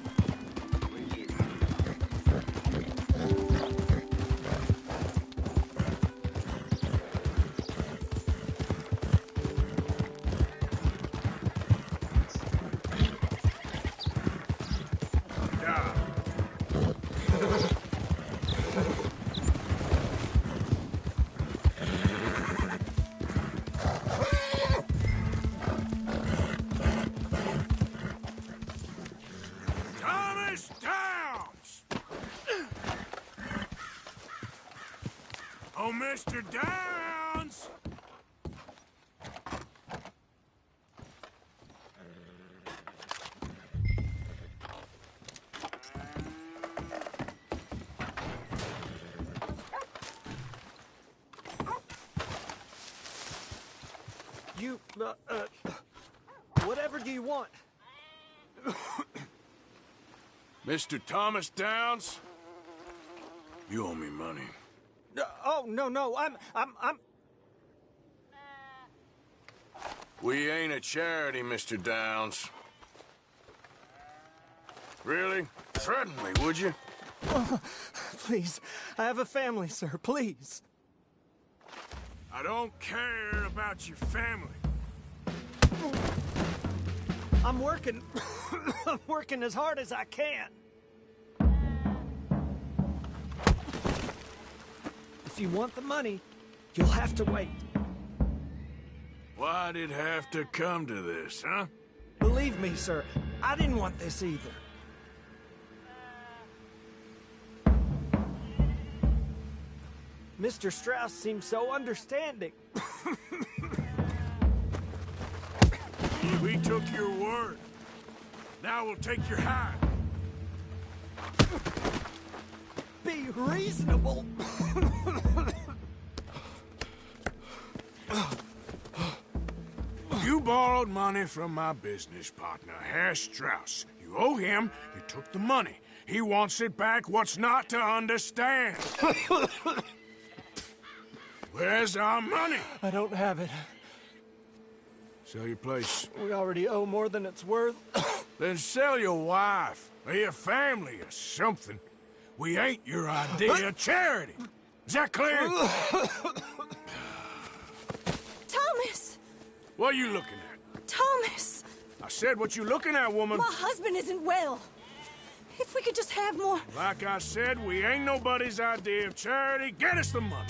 Yeah. Thomas Downs! Oh, Mr. Downs! You, whatever do you want? Mr. Thomas Downs? You owe me money. Oh, no, I'm... We ain't a charity, Mr. Downs. Really? Threaten me, would you? Please, I have a family, sir, please. I don't care about your family. I'm working... I'm working as hard as I can. If you want the money, you'll have to wait. Why'd it have to come to this, huh? Believe me, sir, I didn't want this either. Mr. Strauss seems so understanding. We took your word. Now we'll take your hide. Be reasonable. You borrowed money from my business partner, Herr Strauss. You owe him, you took the money. He wants it back. What's not to understand? Where's our money? I don't have it. Sell your place. We already owe more than it's worth. Then sell your wife, or your family, or something. We ain't your idea of charity. Is that clear? Thomas! What are you looking at? Thomas! I said what you looking at, woman. My husband isn't well. If we could just have more... Like I said, we ain't nobody's idea of charity. Get us the money.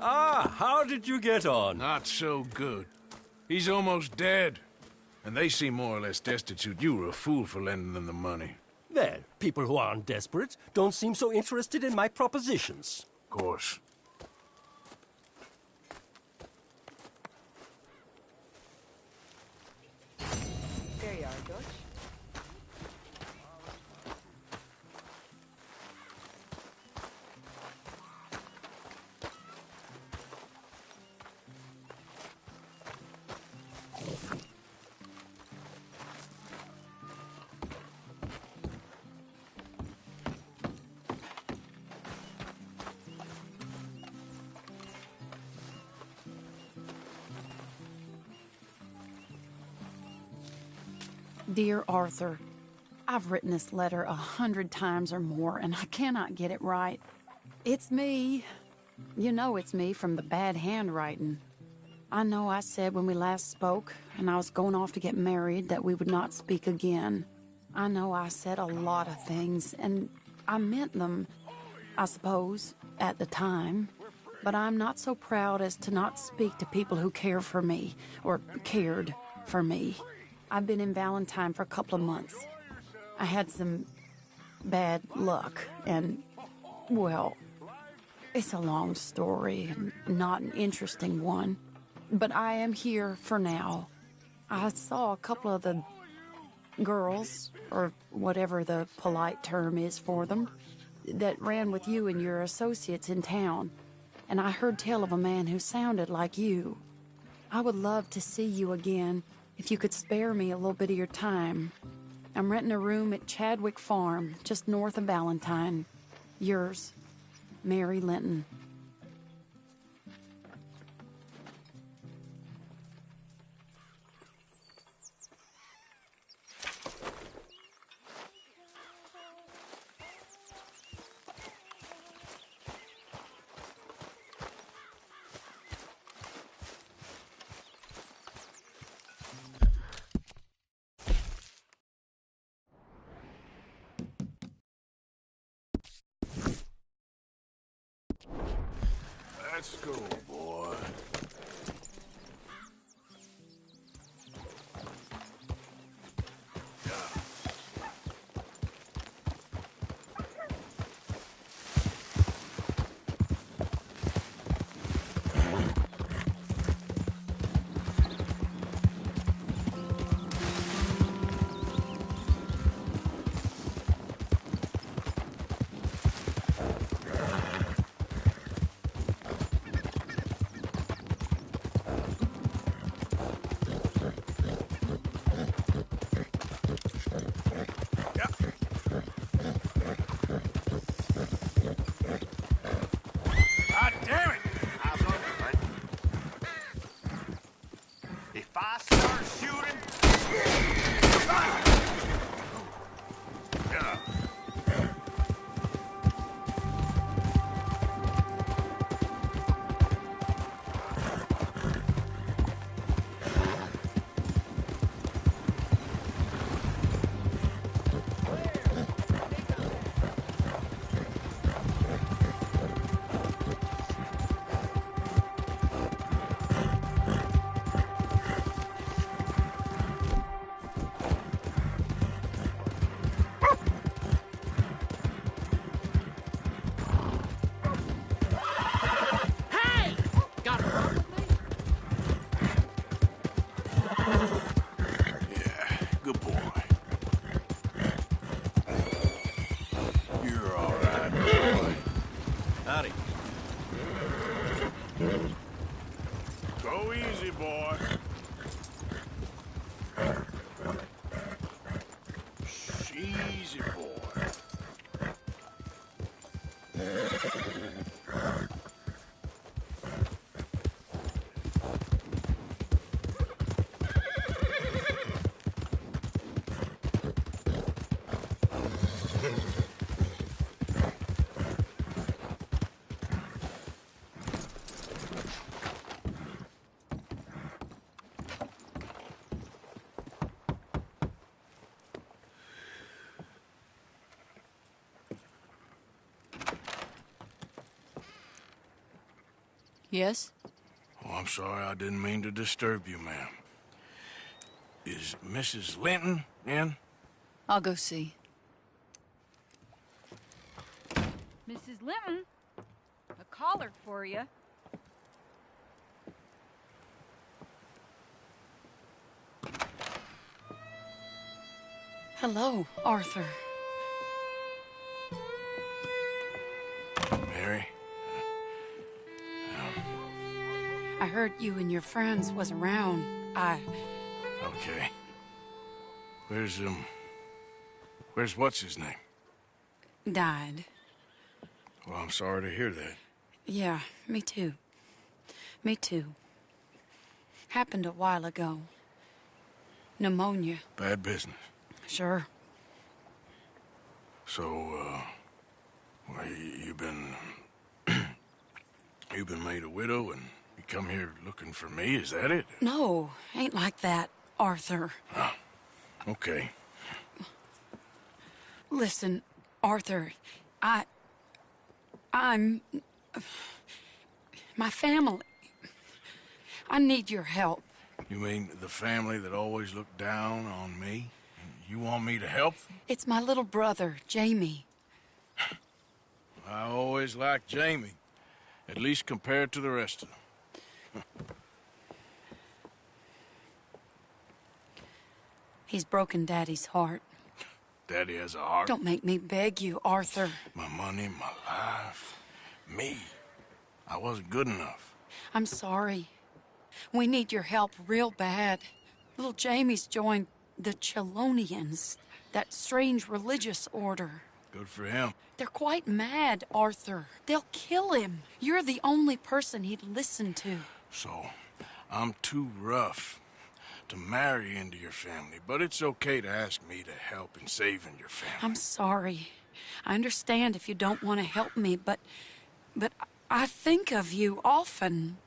Ah, how did you get on? Not so good. He's almost dead. And they seem more or less destitute. You were a fool for lending them the money. Well, people who aren't desperate don't seem so interested in my propositions. Of course. There you are, George. Dear Arthur, I've written this letter 100 times or more, and I cannot get it right. It's me. You know it's me from the bad handwriting. I know I said when we last spoke, and I was going off to get married, that we would not speak again. I know I said a lot of things, and I meant them, I suppose, at the time. But I'm not so proud as to not speak to people who care for me, or cared for me. I've been in Valentine for a couple of months. I had some bad luck, and, well, it's a long story, and not an interesting one. But I am here for now. I saw a couple of the girls, or whatever the polite term is for them, that ran with you and your associates in town. And I heard tell of a man who sounded like you. I would love to see you again, if you could spare me a little bit of your time. I'm renting a room at Chadwick Farm, just north of Valentine. Yours, Mary Linton. Let's go, boy. God damn it! If I start shooting... Hey! Got a problem with me? Yeah, good boy. You're all right, boy. Howdy. Go easy, boy. Easy, boy. Yes? Oh, I'm sorry. I didn't mean to disturb you, ma'am. Is Mrs. Linton in? I'll go see. Mrs. Linton, a caller for you. Hello, Arthur. Mary? I heard you and your friends was around. Okay. Where's what's his name? Died. Well, I'm sorry to hear that. Yeah, me too. Me too. Happened a while ago. Pneumonia. Bad business. Sure. So, well, you've been made a widow and you come here looking for me, is that it? No, ain't like that, Arthur. Oh, okay. Listen, Arthur, I'm... my family. I need your help. You mean the family that always looked down on me? You want me to help them? It's my little brother, Jamie. I always liked Jamie, at least compared to the rest of them. He's broken Daddy's heart. Daddy has a heart. Don't make me beg you, Arthur. My money, my life, me. I wasn't good enough. I'm sorry. We need your help real bad. Little Jamie's joined the Chelonians, that strange religious order. Good for him. They're quite mad, Arthur. They'll kill him. You're the only person he'd listen to. So, I'm too rough to marry into your family, but it's okay to ask me to help in saving your family. I'm sorry. I understand if you don't want to help me, but I think of you often.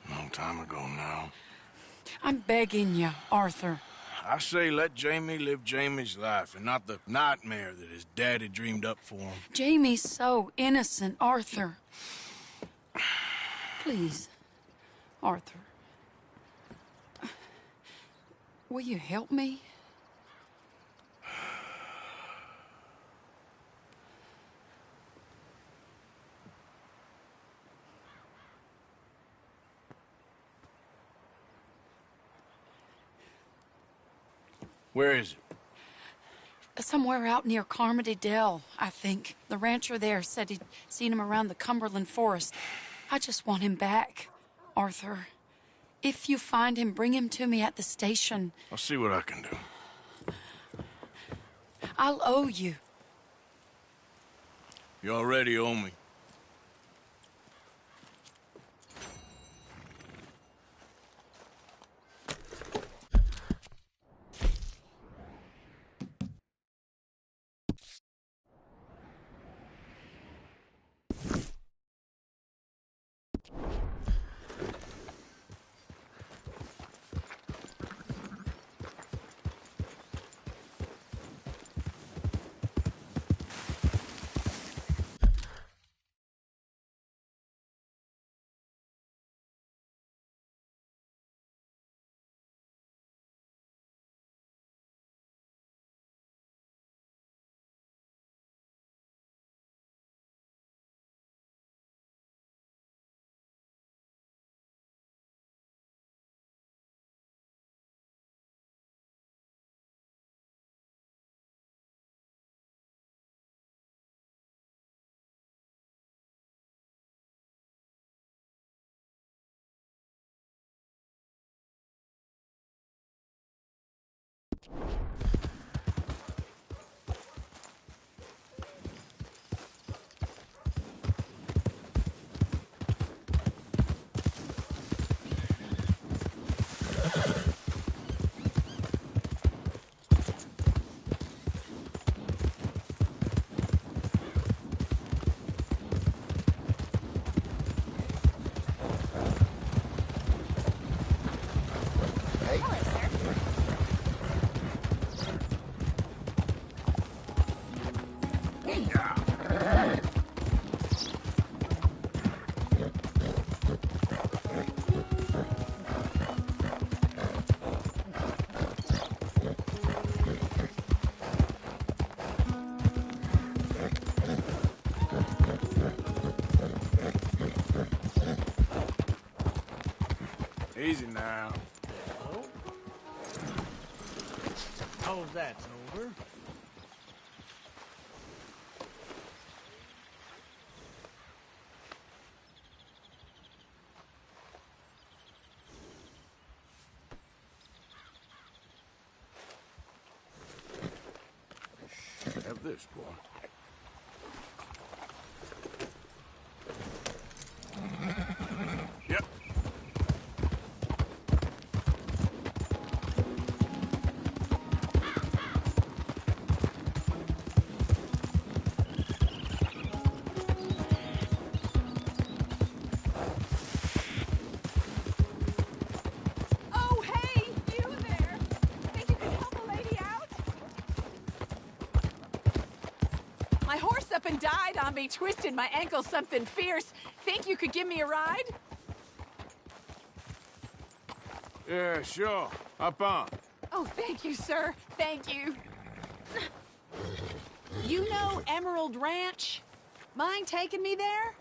Long time ago now. I'm begging you, Arthur. I say let Jamie live Jamie's life and not the nightmare that his daddy dreamed up for him. Jamie's so innocent, Arthur. Please, Arthur. Will you help me? Where is it? Somewhere out near Carmody Dell, I think. The rancher there said he'd seen him around the Cumberland Forest. I just want him back, Arthur. If you find him, bring him to me at the station. I'll see what I can do. I'll owe you. You already owe me. Easy now. Oh, that's over. Have this, boy. Yep. Oh, hey, you there. Think you can help a lady out? My horse up and died on me, twisted my ankle something fierce. Think you could give me a ride? Yeah, sure. Up on. Oh, thank you, sir. Thank you. You know Emerald Ranch? Mind taking me there?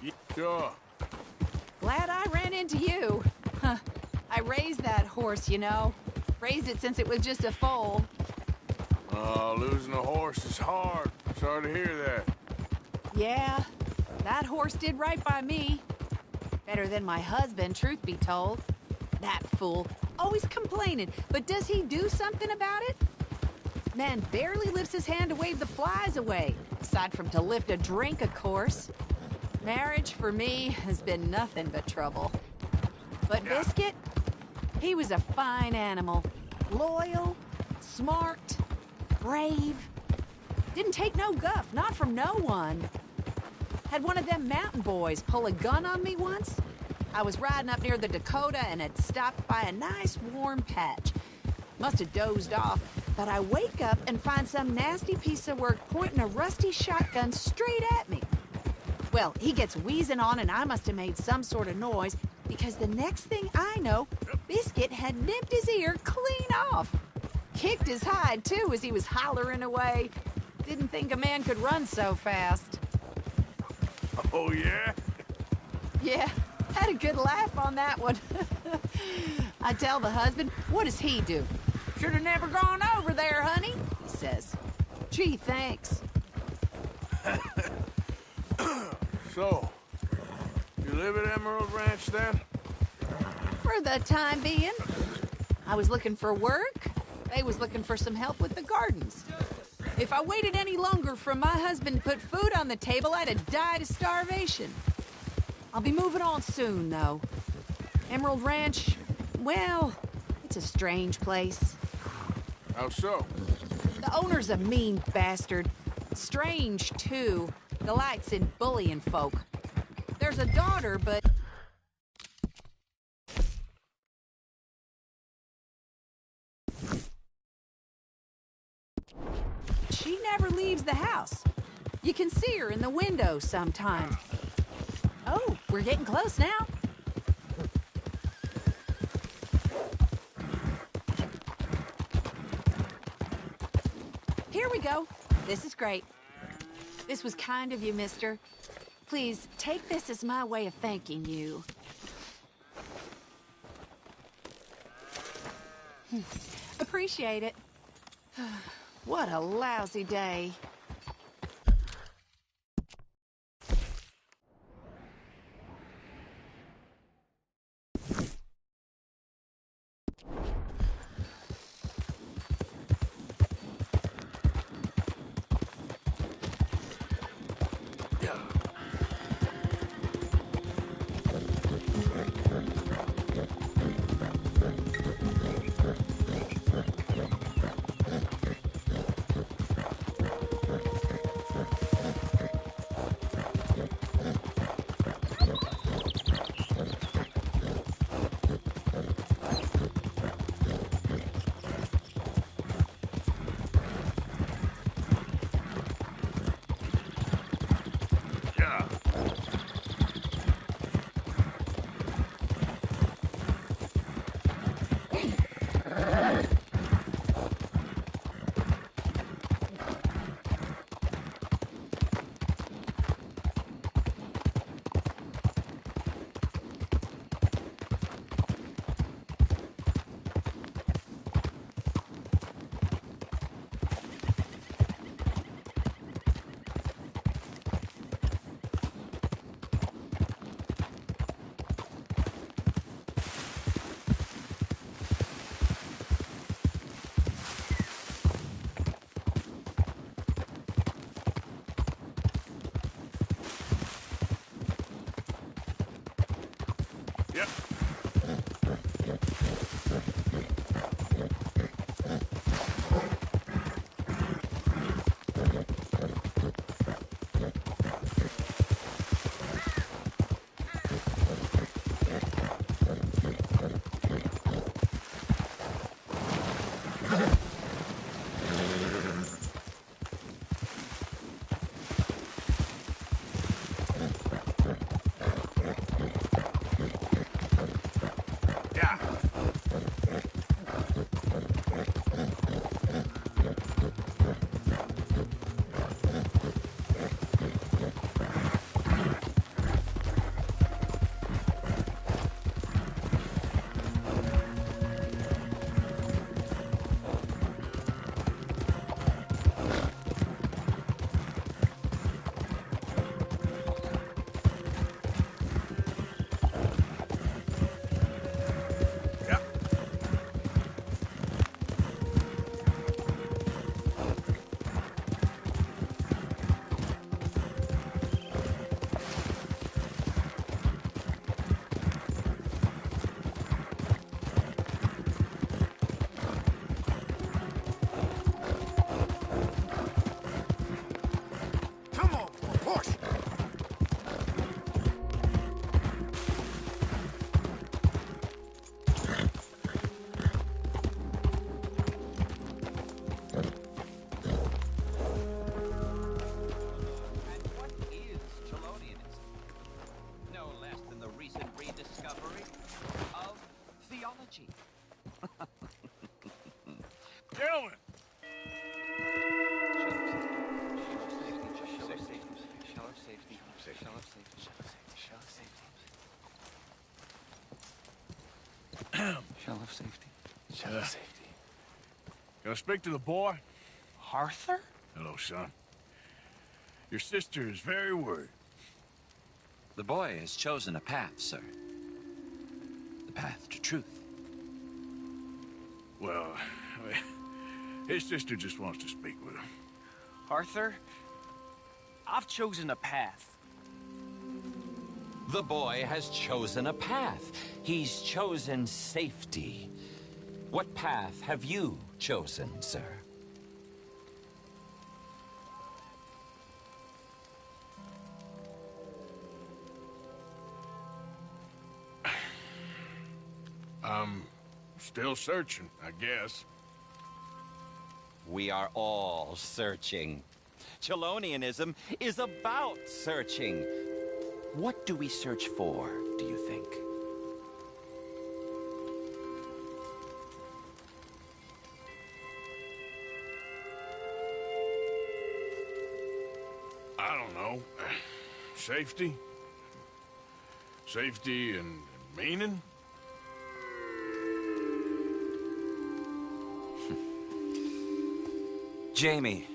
Yeah, sure. Glad I ran into you. Huh. I raised that horse, you know. Raised it since it was just a foal. Losing a horse is hard. Sorry to hear that. Yeah, that horse did right by me. Better than my husband, truth be told. That fool, always complaining, but does he do something about it? Man barely lifts his hand to wave the flies away, aside from to lift a drink, of course. Marriage, for me, has been nothing but trouble. But Biscuit, he was a fine animal. Loyal, smart, brave. Didn't take no guff, not from no one. Had one of them mountain boys pull a gun on me once. I was riding up near the Dakota and had stopped by a nice warm patch. Must have dozed off, but I wake up and find some nasty piece of work pointing a rusty shotgun straight at me. Well, he gets wheezing on and I must have made some sort of noise because the next thing I know, Biscuit had nipped his ear clean off. Kicked his hide, too, as he was hollering away. Didn't think a man could run so fast. Oh, yeah? Yeah, had a good laugh on that one. I tell the husband, what does he do? Should have never gone over there, honey, he says. Gee, thanks. So, you live at Emerald Ranch then? For the time being. I was looking for work. They was looking for some help with the gardens. If I waited any longer for my husband to put food on the table, I'd have died of starvation. I'll be moving on soon, though. Emerald Ranch, well, it's a strange place. How so? The owner's a mean bastard. Strange, too. Delights in bullying folk. There's a daughter, but... she never leaves the house. You can see her in the window sometimes. Oh, we're getting close now. Here we go. This is great. This was kind of you, mister. Please, take this as my way of thanking you. Appreciate it. What a lousy day. Yep. Gentlemen! Shell of safety. Shell of safety. Can I speak to the boy? Arthur? Hello, son. Your sister is very worried. The boy has chosen a path, sir. The path to truth. Well, his sister just wants to speak with him. Arthur, I've chosen a path. The boy has chosen a path. He's chosen safety. What path have you chosen, sir? I'm still searching, I guess. We are all searching. Chelonianism is about searching. What do we search for, do you think? I don't know. Safety? Safety and meaning? Jamie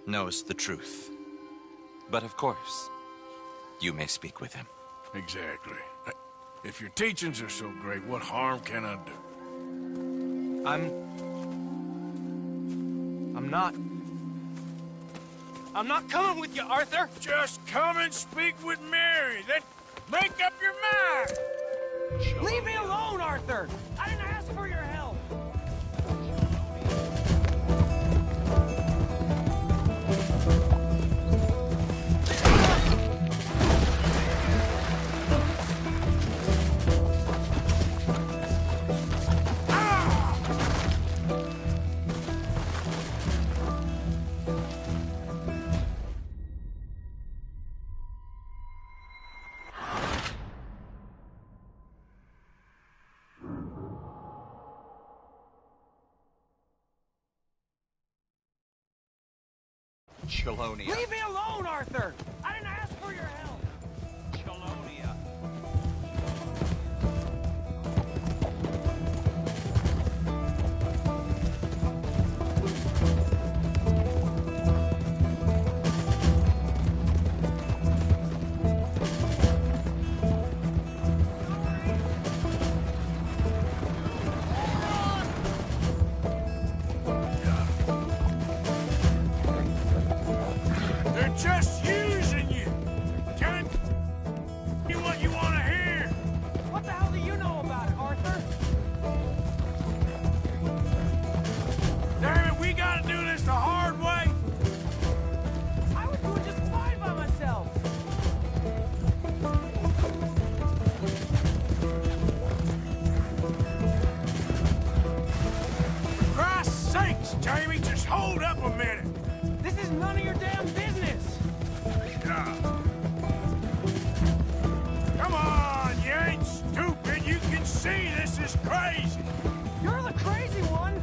knows the truth. But of course, you may speak with him. Exactly. If your teachings are so great, what harm can I do? I'm not coming with you, Arthur! Just come and speak with Mary, then make up your mind! Leave me alone, Arthur! I didn't ask for your help! Chelonia. Leave me alone, Arthur! I didn't ask for your help! Chelonia. They're just using you! Can't hold up a minute. This is none of your damn business. Yeah. Come on, you ain't stupid. You can see this is crazy. You're the crazy one.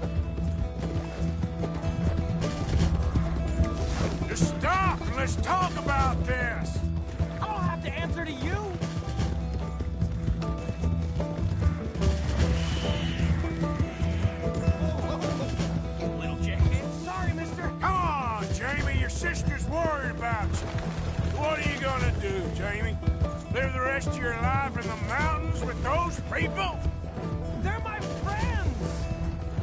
Just stop and let's talk about this. I don't have to answer to you. You little jackhead. Sorry, mister. Come on, Jamie. Your sister's worried about you. What are you gonna do, Jamie? Live the rest of your life in the mountains with those people? They're my friends.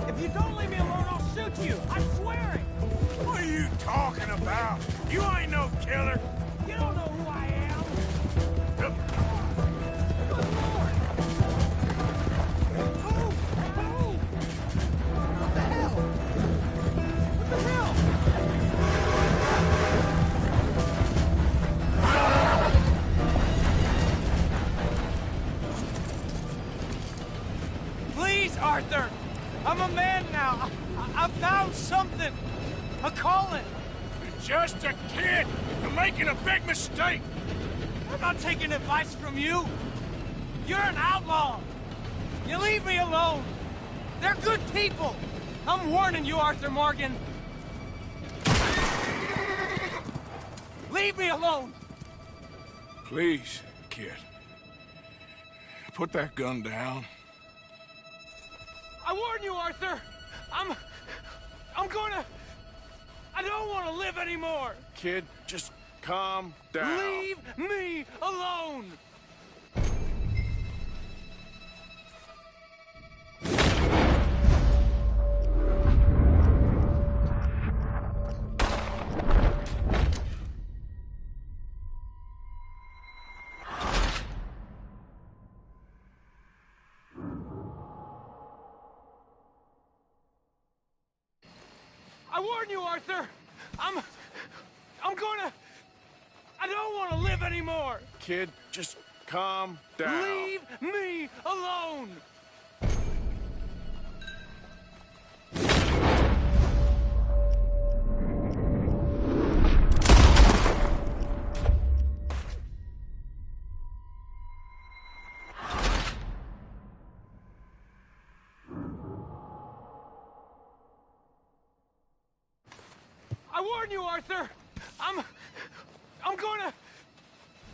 If you don't leave me alone, I'll shoot you. I swear it. What are you talking about? You ain't no killer. You don't know who I am. Good Lord. Move! Move! What the hell? What the hell? Please, Arthur! I'm a man now. I found something. A calling. You're just a kid. You're making a big mistake. I'm not taking advice from you. You're an outlaw. You leave me alone. They're good people. I'm warning you, Arthur Morgan. Leave me alone. Please, kid. Put that gun down. I warn you, Arthur. I'm gonna... I don't want to live anymore. Kid, just calm down. Leave me alone. I warn you, Arthur! I'm gonna... I don't want to live anymore! Kid, just calm down. Leave me alone! I warn you, Arthur! I'm gonna...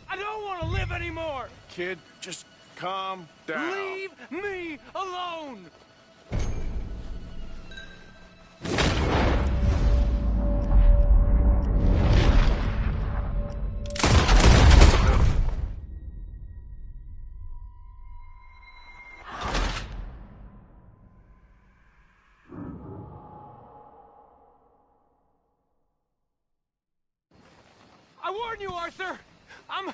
I don't want to live anymore! Kid, just calm down. Leave me alone! I warn you, Arthur! I'm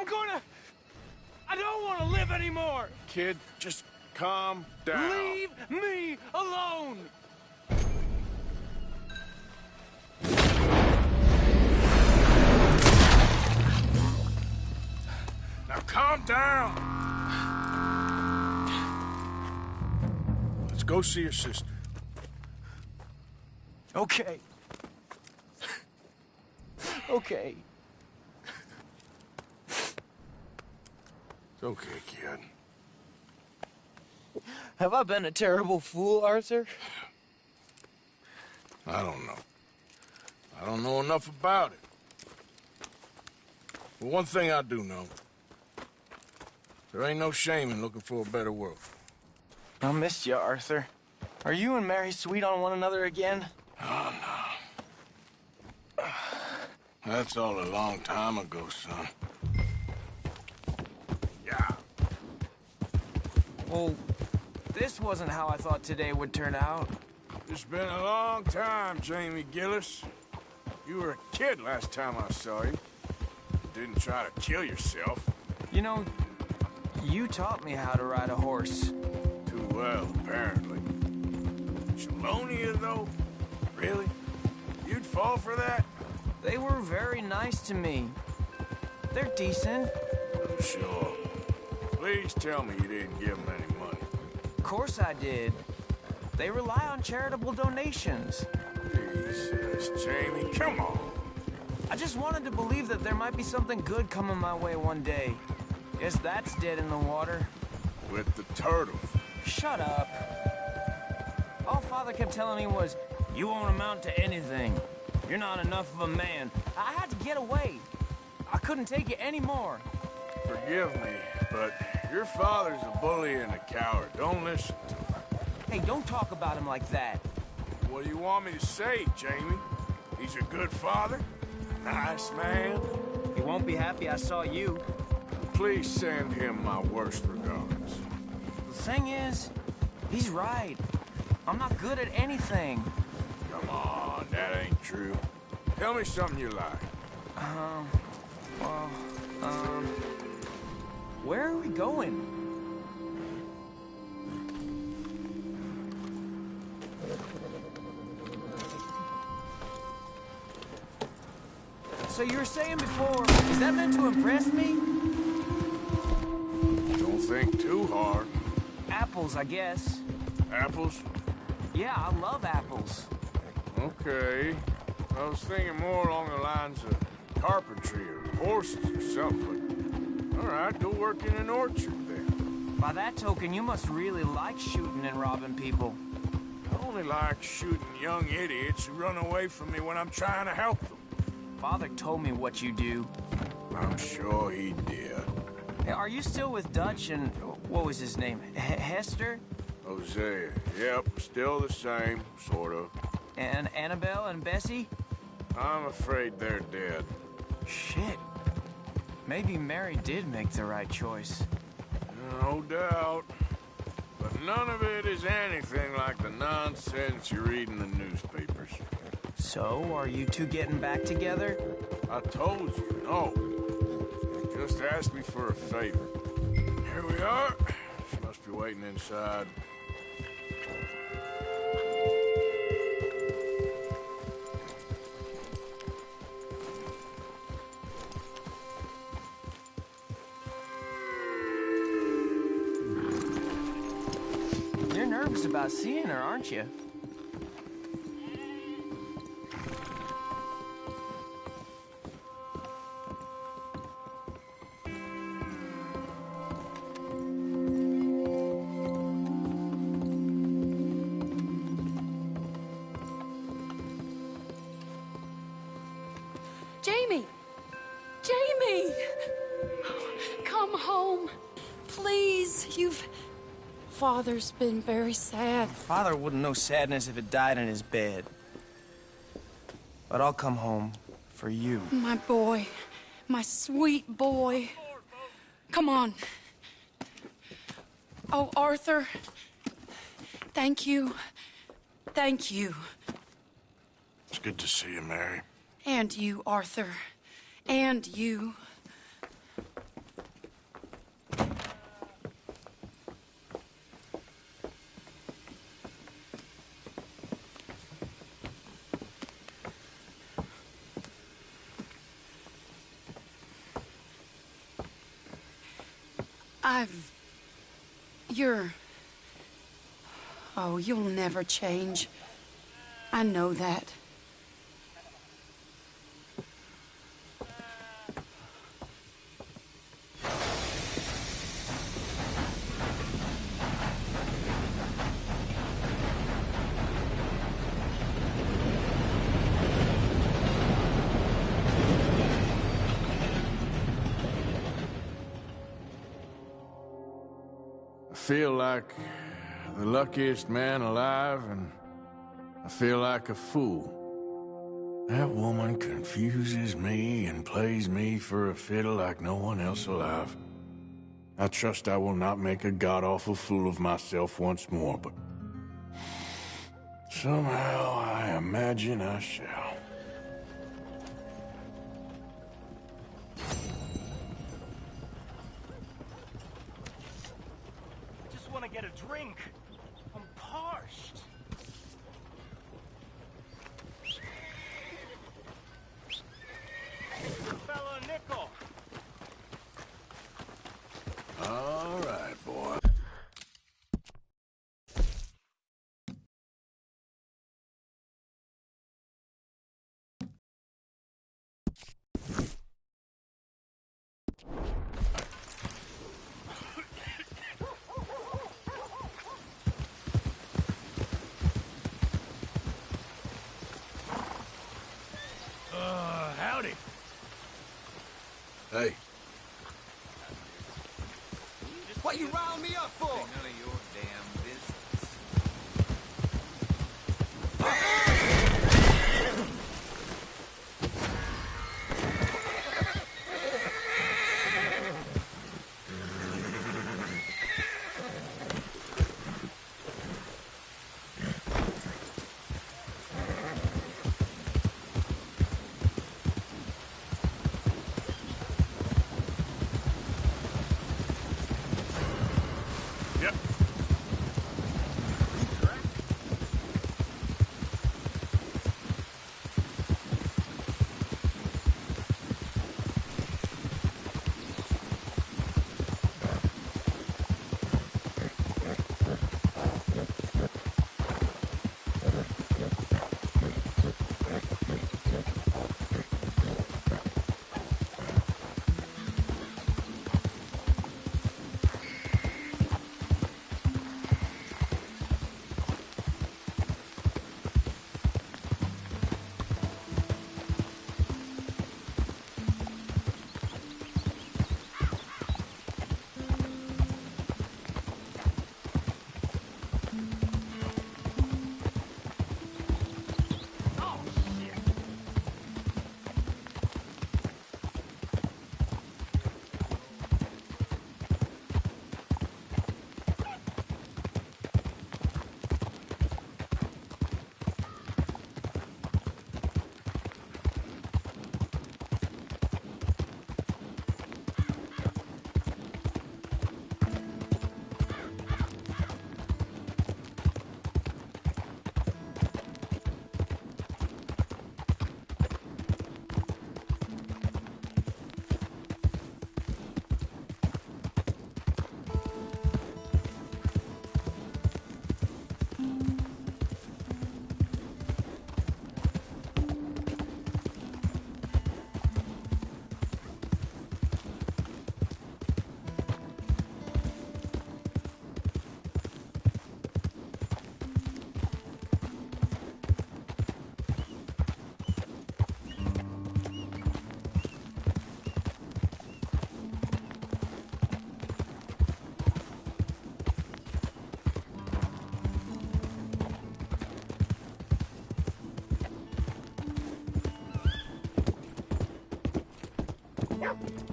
gonna... I don't want to live anymore! Kid, just calm down. Leave me alone! Now calm down. Let's go see your sister. Okay. Okay. It's okay, kid. Have I been a terrible fool, Arthur? I don't know. I don't know enough about it. But one thing I do know. There ain't no shame in looking for a better world. I missed you, Arthur. Are you and Mary sweet on one another again? Oh, no. That's all a long time ago, son. Yeah. Well, this wasn't how I thought today would turn out. It's been a long time, Jamie Gillis. You were a kid last time I saw you. Didn't try to kill yourself. You know, you taught me how to ride a horse. Too well, apparently. Chelonia, though? Really? You'd fall for that? They were very nice to me. They're decent. I'm sure. Please tell me you didn't give them any money. Of course I did. They rely on charitable donations. Jesus, Jamie, come on. I just wanted to believe that there might be something good coming my way one day. Guess that's dead in the water. With the turtle. Shut up. All Father kept telling me was, you won't amount to anything. You're not enough of a man. I had to get away. I couldn't take it anymore. Forgive me, but your father's a bully and a coward. Don't listen to him. Hey, don't talk about him like that. What do you want me to say, Jamie? He's a good father? Nice man? He won't be happy I saw you. Please send him my worst regards. The thing is, he's right. I'm not good at anything. Come on, that ain't true. Tell me something you like. Where are we going? So you were saying before, is that meant to impress me? Don't think too hard. Apples, I guess. Apples? Yeah, I love apples. Okay. I was thinking more along the lines of carpentry or horses or something, but all right, go work in an orchard then. By that token, you must really like shooting and robbing people. I only like shooting young idiots who run away from me when I'm trying to help them. Father told me what you do. I'm sure he did. Hey, are you still with Dutch and, what was his name, Hester? Hosea, yep, still the same, sort of. And Annabelle and Bessie? I'm afraid they're dead. Shit. Maybe Mary did make the right choice. No doubt. But none of it is anything like the nonsense you read in the newspapers. So, are you two getting back together? I told you, no. Just asked me for a favor. Here we are. She must be waiting inside. You're nervous about seeing her, aren't you? Jamie! Jamie! Come home. Please, Father's been very sad. Father wouldn't know sadness if it died in his bed. But I'll come home for you. My boy. My sweet boy. Come on. Oh, Arthur. Thank you. Thank you. It's good to see you, Mary. And you, Arthur. And you. Oh, you'll never change. I know that. I feel like the luckiest man alive, and I feel like a fool. That woman confuses me and plays me for a fiddle like no one else alive. I trust I will not make a god-awful fool of myself once more, but somehow I imagine I shall. Just want to get a drink. I'm parched. Fella nickel. All right, boy. rile me up for? None of your damn business.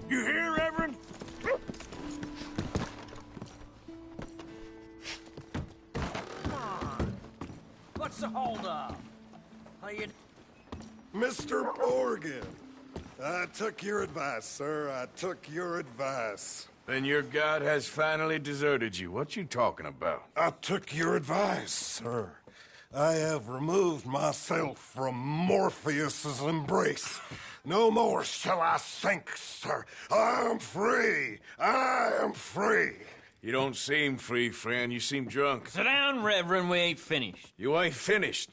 You hear, Reverend? Come on. What's the holdup? How you... Mr. Morgan, I took your advice, sir. I took your advice. Then your god has finally deserted you. What you talking about? I took your advice, sir. I have removed myself from Morpheus's embrace. No more shall I sink, sir. I am free. I am free. You don't seem free, friend. You seem drunk. Sit down, Reverend. We ain't finished. You ain't finished.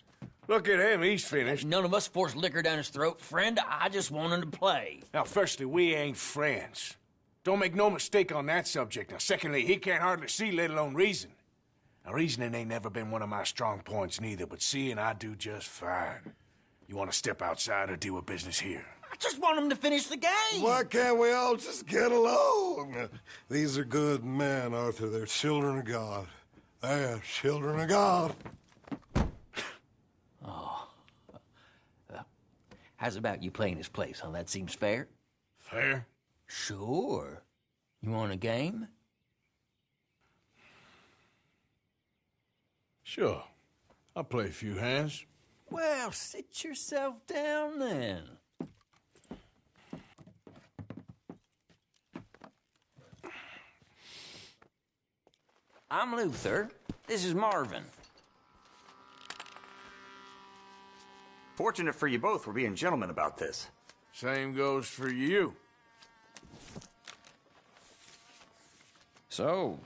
Look at him. He's finished. None of us forced liquor down his throat. Friend, I just want him to play. Now, firstly, we ain't friends. Don't make no mistake on that subject. Now, secondly, he can't hardly see, let alone reason. Now, reasoning ain't never been one of my strong points neither, but seeing I do just fine. You want to step outside or deal with business here? I just want him to finish the game. Why can't we all just get along? These are good men, Arthur. They're children of God. They're children of God. Oh. How's about you playing his place, huh? That seems fair? Fair? Sure. You want a game? Sure. I'll play a few hands. Well, sit yourself down then. I'm Luther. This is Marvin. Fortunate for you both, we're being gentlemen about this. Same goes for you. So,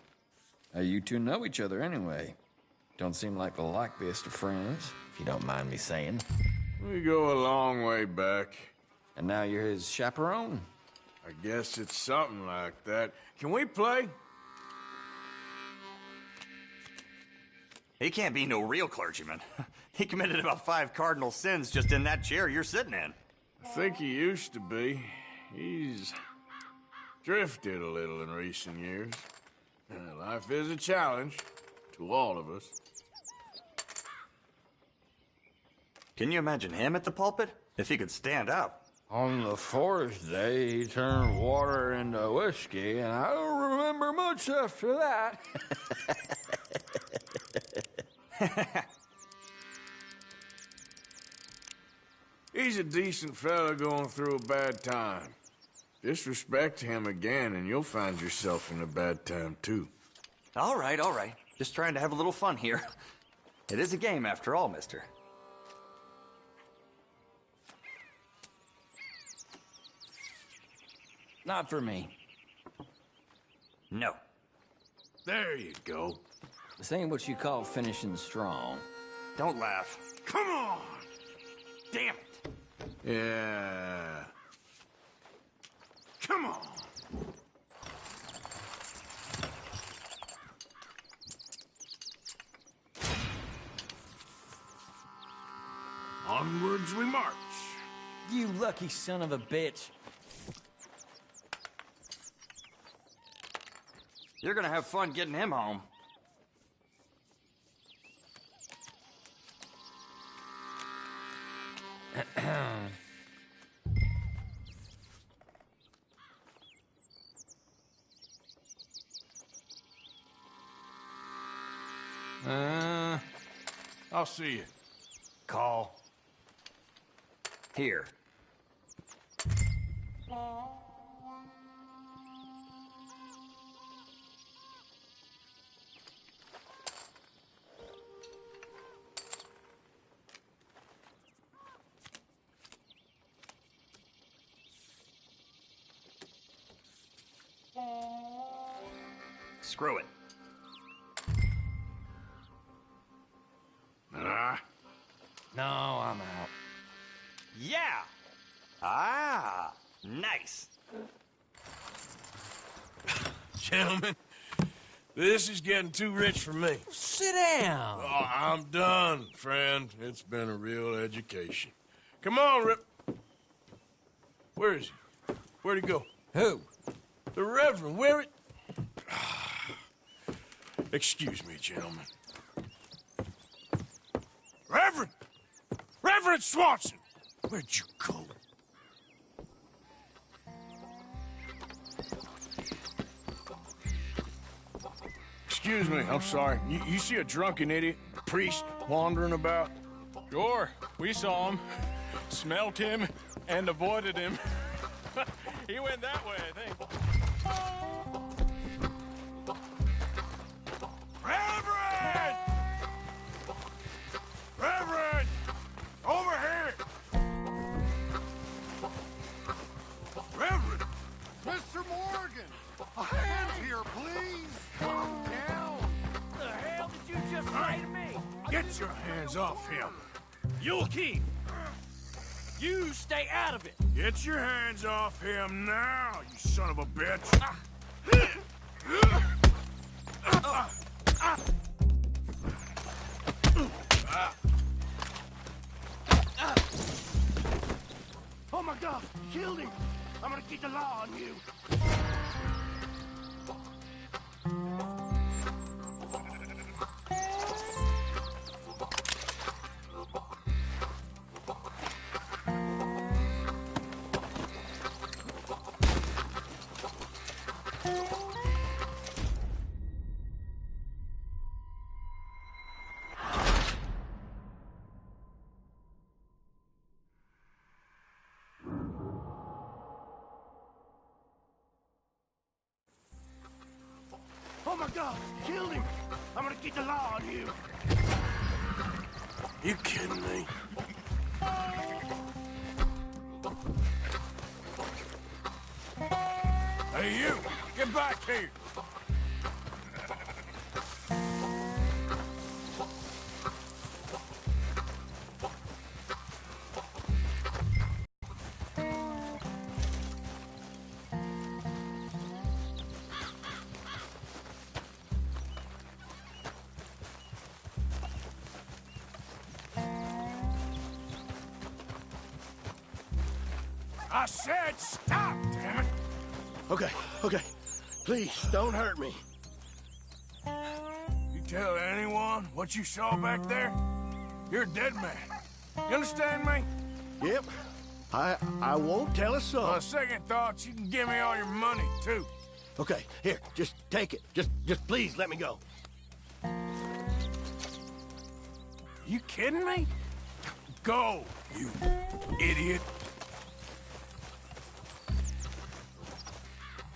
how you two know each other anyway? Don't seem like the likeliest of friends, if you don't mind me saying. We go a long way back. And now you're his chaperone? I guess it's something like that. Can we play? He can't be no real clergyman. He committed about 5 cardinal sins just in that chair you're sitting in. I think he used to be. He's drifted a little in recent years. Well, Life is a challenge to all of us. Can you imagine him at the pulpit? If he could stand up. On the fourth day, he turned water into whiskey, and I don't remember much after that. He's a decent fella going through a bad time. Disrespect him again, and you'll find yourself in a bad time, too. All right, all right. Just trying to have a little fun here. It is a game, after all, mister. Not for me. No. There you go. This ain't what you call finishing strong. Don't laugh. Come on! Damn it! Yeah. Come on! Onwards we march. You lucky son of a bitch. You're gonna have fun getting him home. I'll see you. Call. Here. Screw it. No, I'm out. Yeah! Ah, nice. Gentlemen, this is getting too rich for me. Sit down. Oh, I'm done, friend. It's been a real education. Come on, Rip. Where is he? Where'd he go? Who? The Reverend. Where it? Excuse me, gentlemen. Reverend! Reverend Swanson! Where'd you go? Excuse me, I'm sorry. You see a drunken idiot, priest, wandering about? Sure, we saw him, smelt him, and avoided him. He went that way, I think. Reverend! Reverend! Over here! Reverend! Mr. Morgan! A hand here, please! Calm down! What the hell did you just say to me? Get your hands off him! You'll keep. You stay out of it. Get your hands off him now, you son of a bitch! Oh my God! You killed him! I'm gonna keep the law on you! Oh my God! You killed him! I'm gonna keep the law on you! You kidding me? Hey, you! Get back here! I said stop, damn it! Okay, okay. Please, don't hurt me. tell anyone what you saw back there, you're a dead man. You understand me? Yep. I won't tell a soul. On second thoughts, you can give me all your money, too. Okay, here, just take it. Just please let me go. You kidding me? Go, you idiot.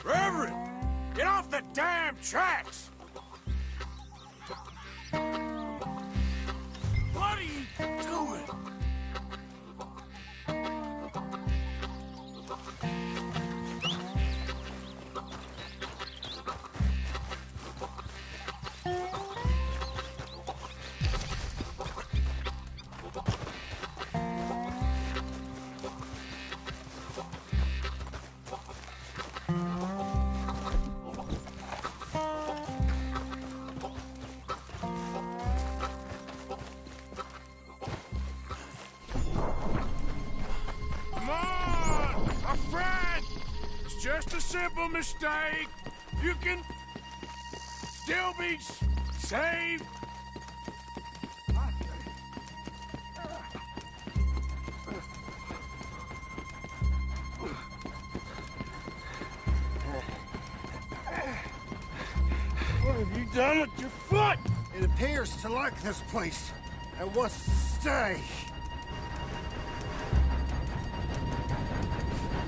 Reverend, get off the damn tracks! What are you doing? Just a simple mistake. You can still be saved. What have you done with your foot? It appears to like this place and wants to stay.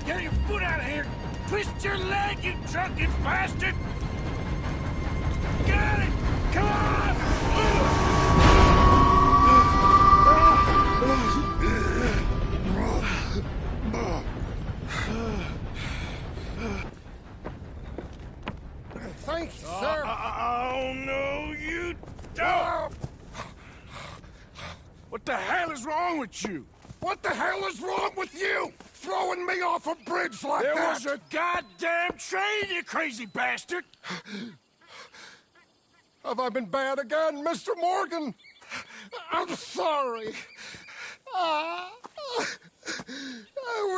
Get your foot out of here! Twist your leg, you drunken bastard! Got it! Come on! Thank you, sir. Oh, no, you don't! What the hell is wrong with you? What the hell is wrong with you? Throwing me off a bridge like there that? There was a goddamn train, you crazy bastard! Have I been bad again, Mr. Morgan? I'm sorry. I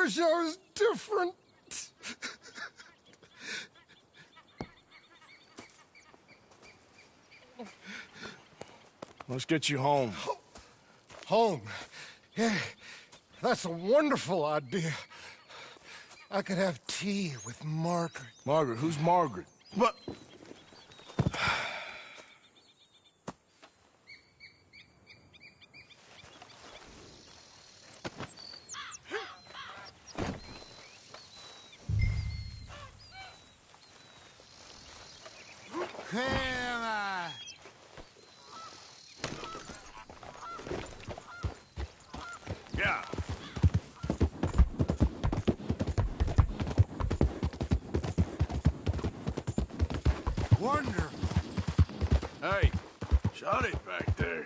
wish I was different. Let's get you home. Home? Yeah, that's a wonderful idea. I could have tea with Margaret. Margaret? Who's Margaret? What? Yeah. Wonderful. Hey, shut it back there.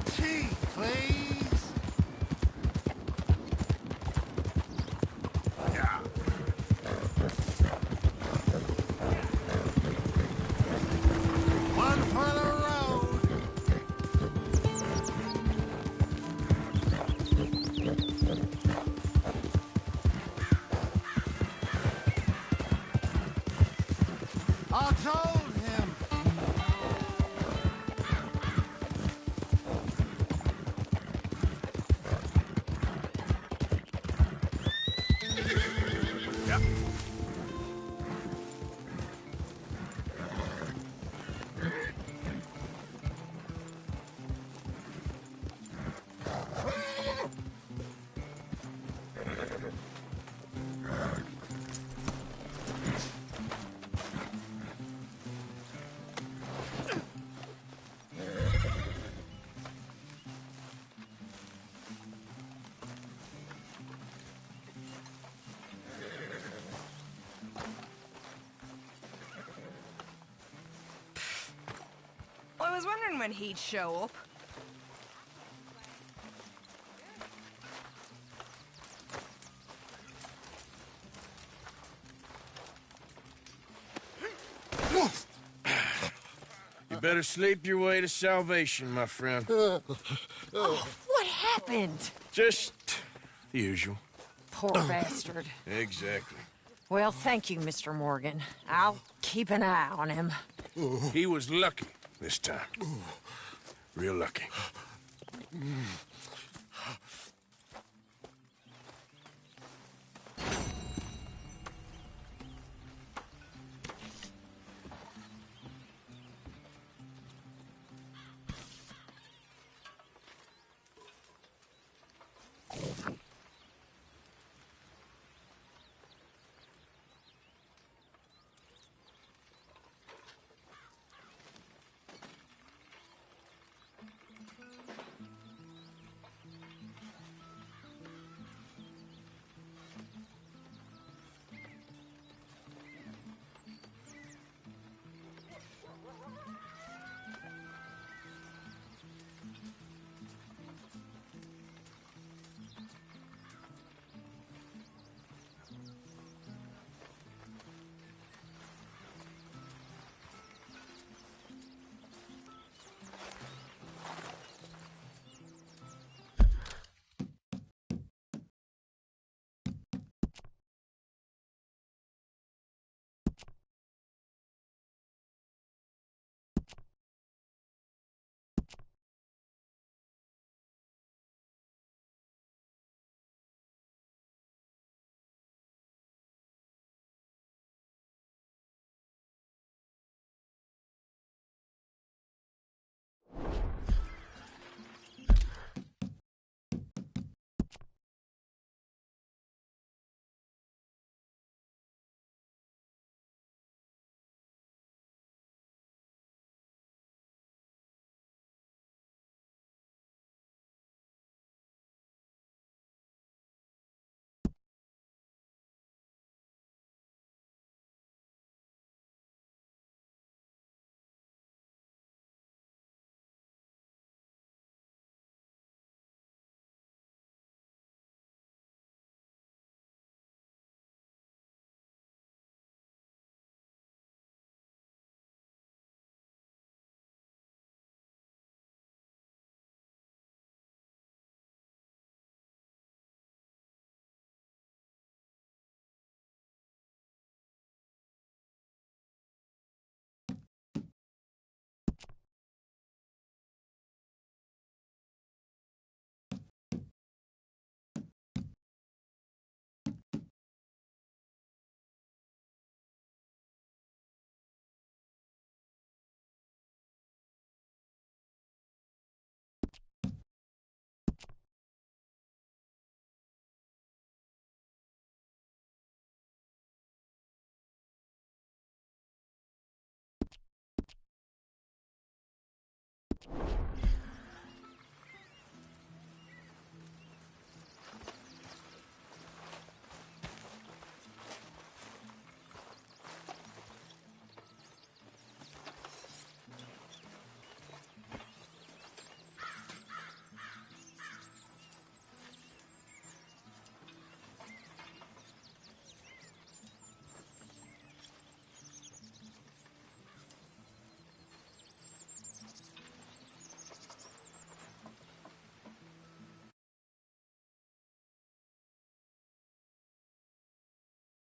Tea, please. Yeah. One for the I told him. Yep. I was wondering when he'd show up. You better sleep your way to salvation, my friend. Oh, what happened? Just the usual. Poor bastard. Exactly. Well, thank you, Mr. Morgan. I'll keep an eye on him. He was lucky this time. Real lucky.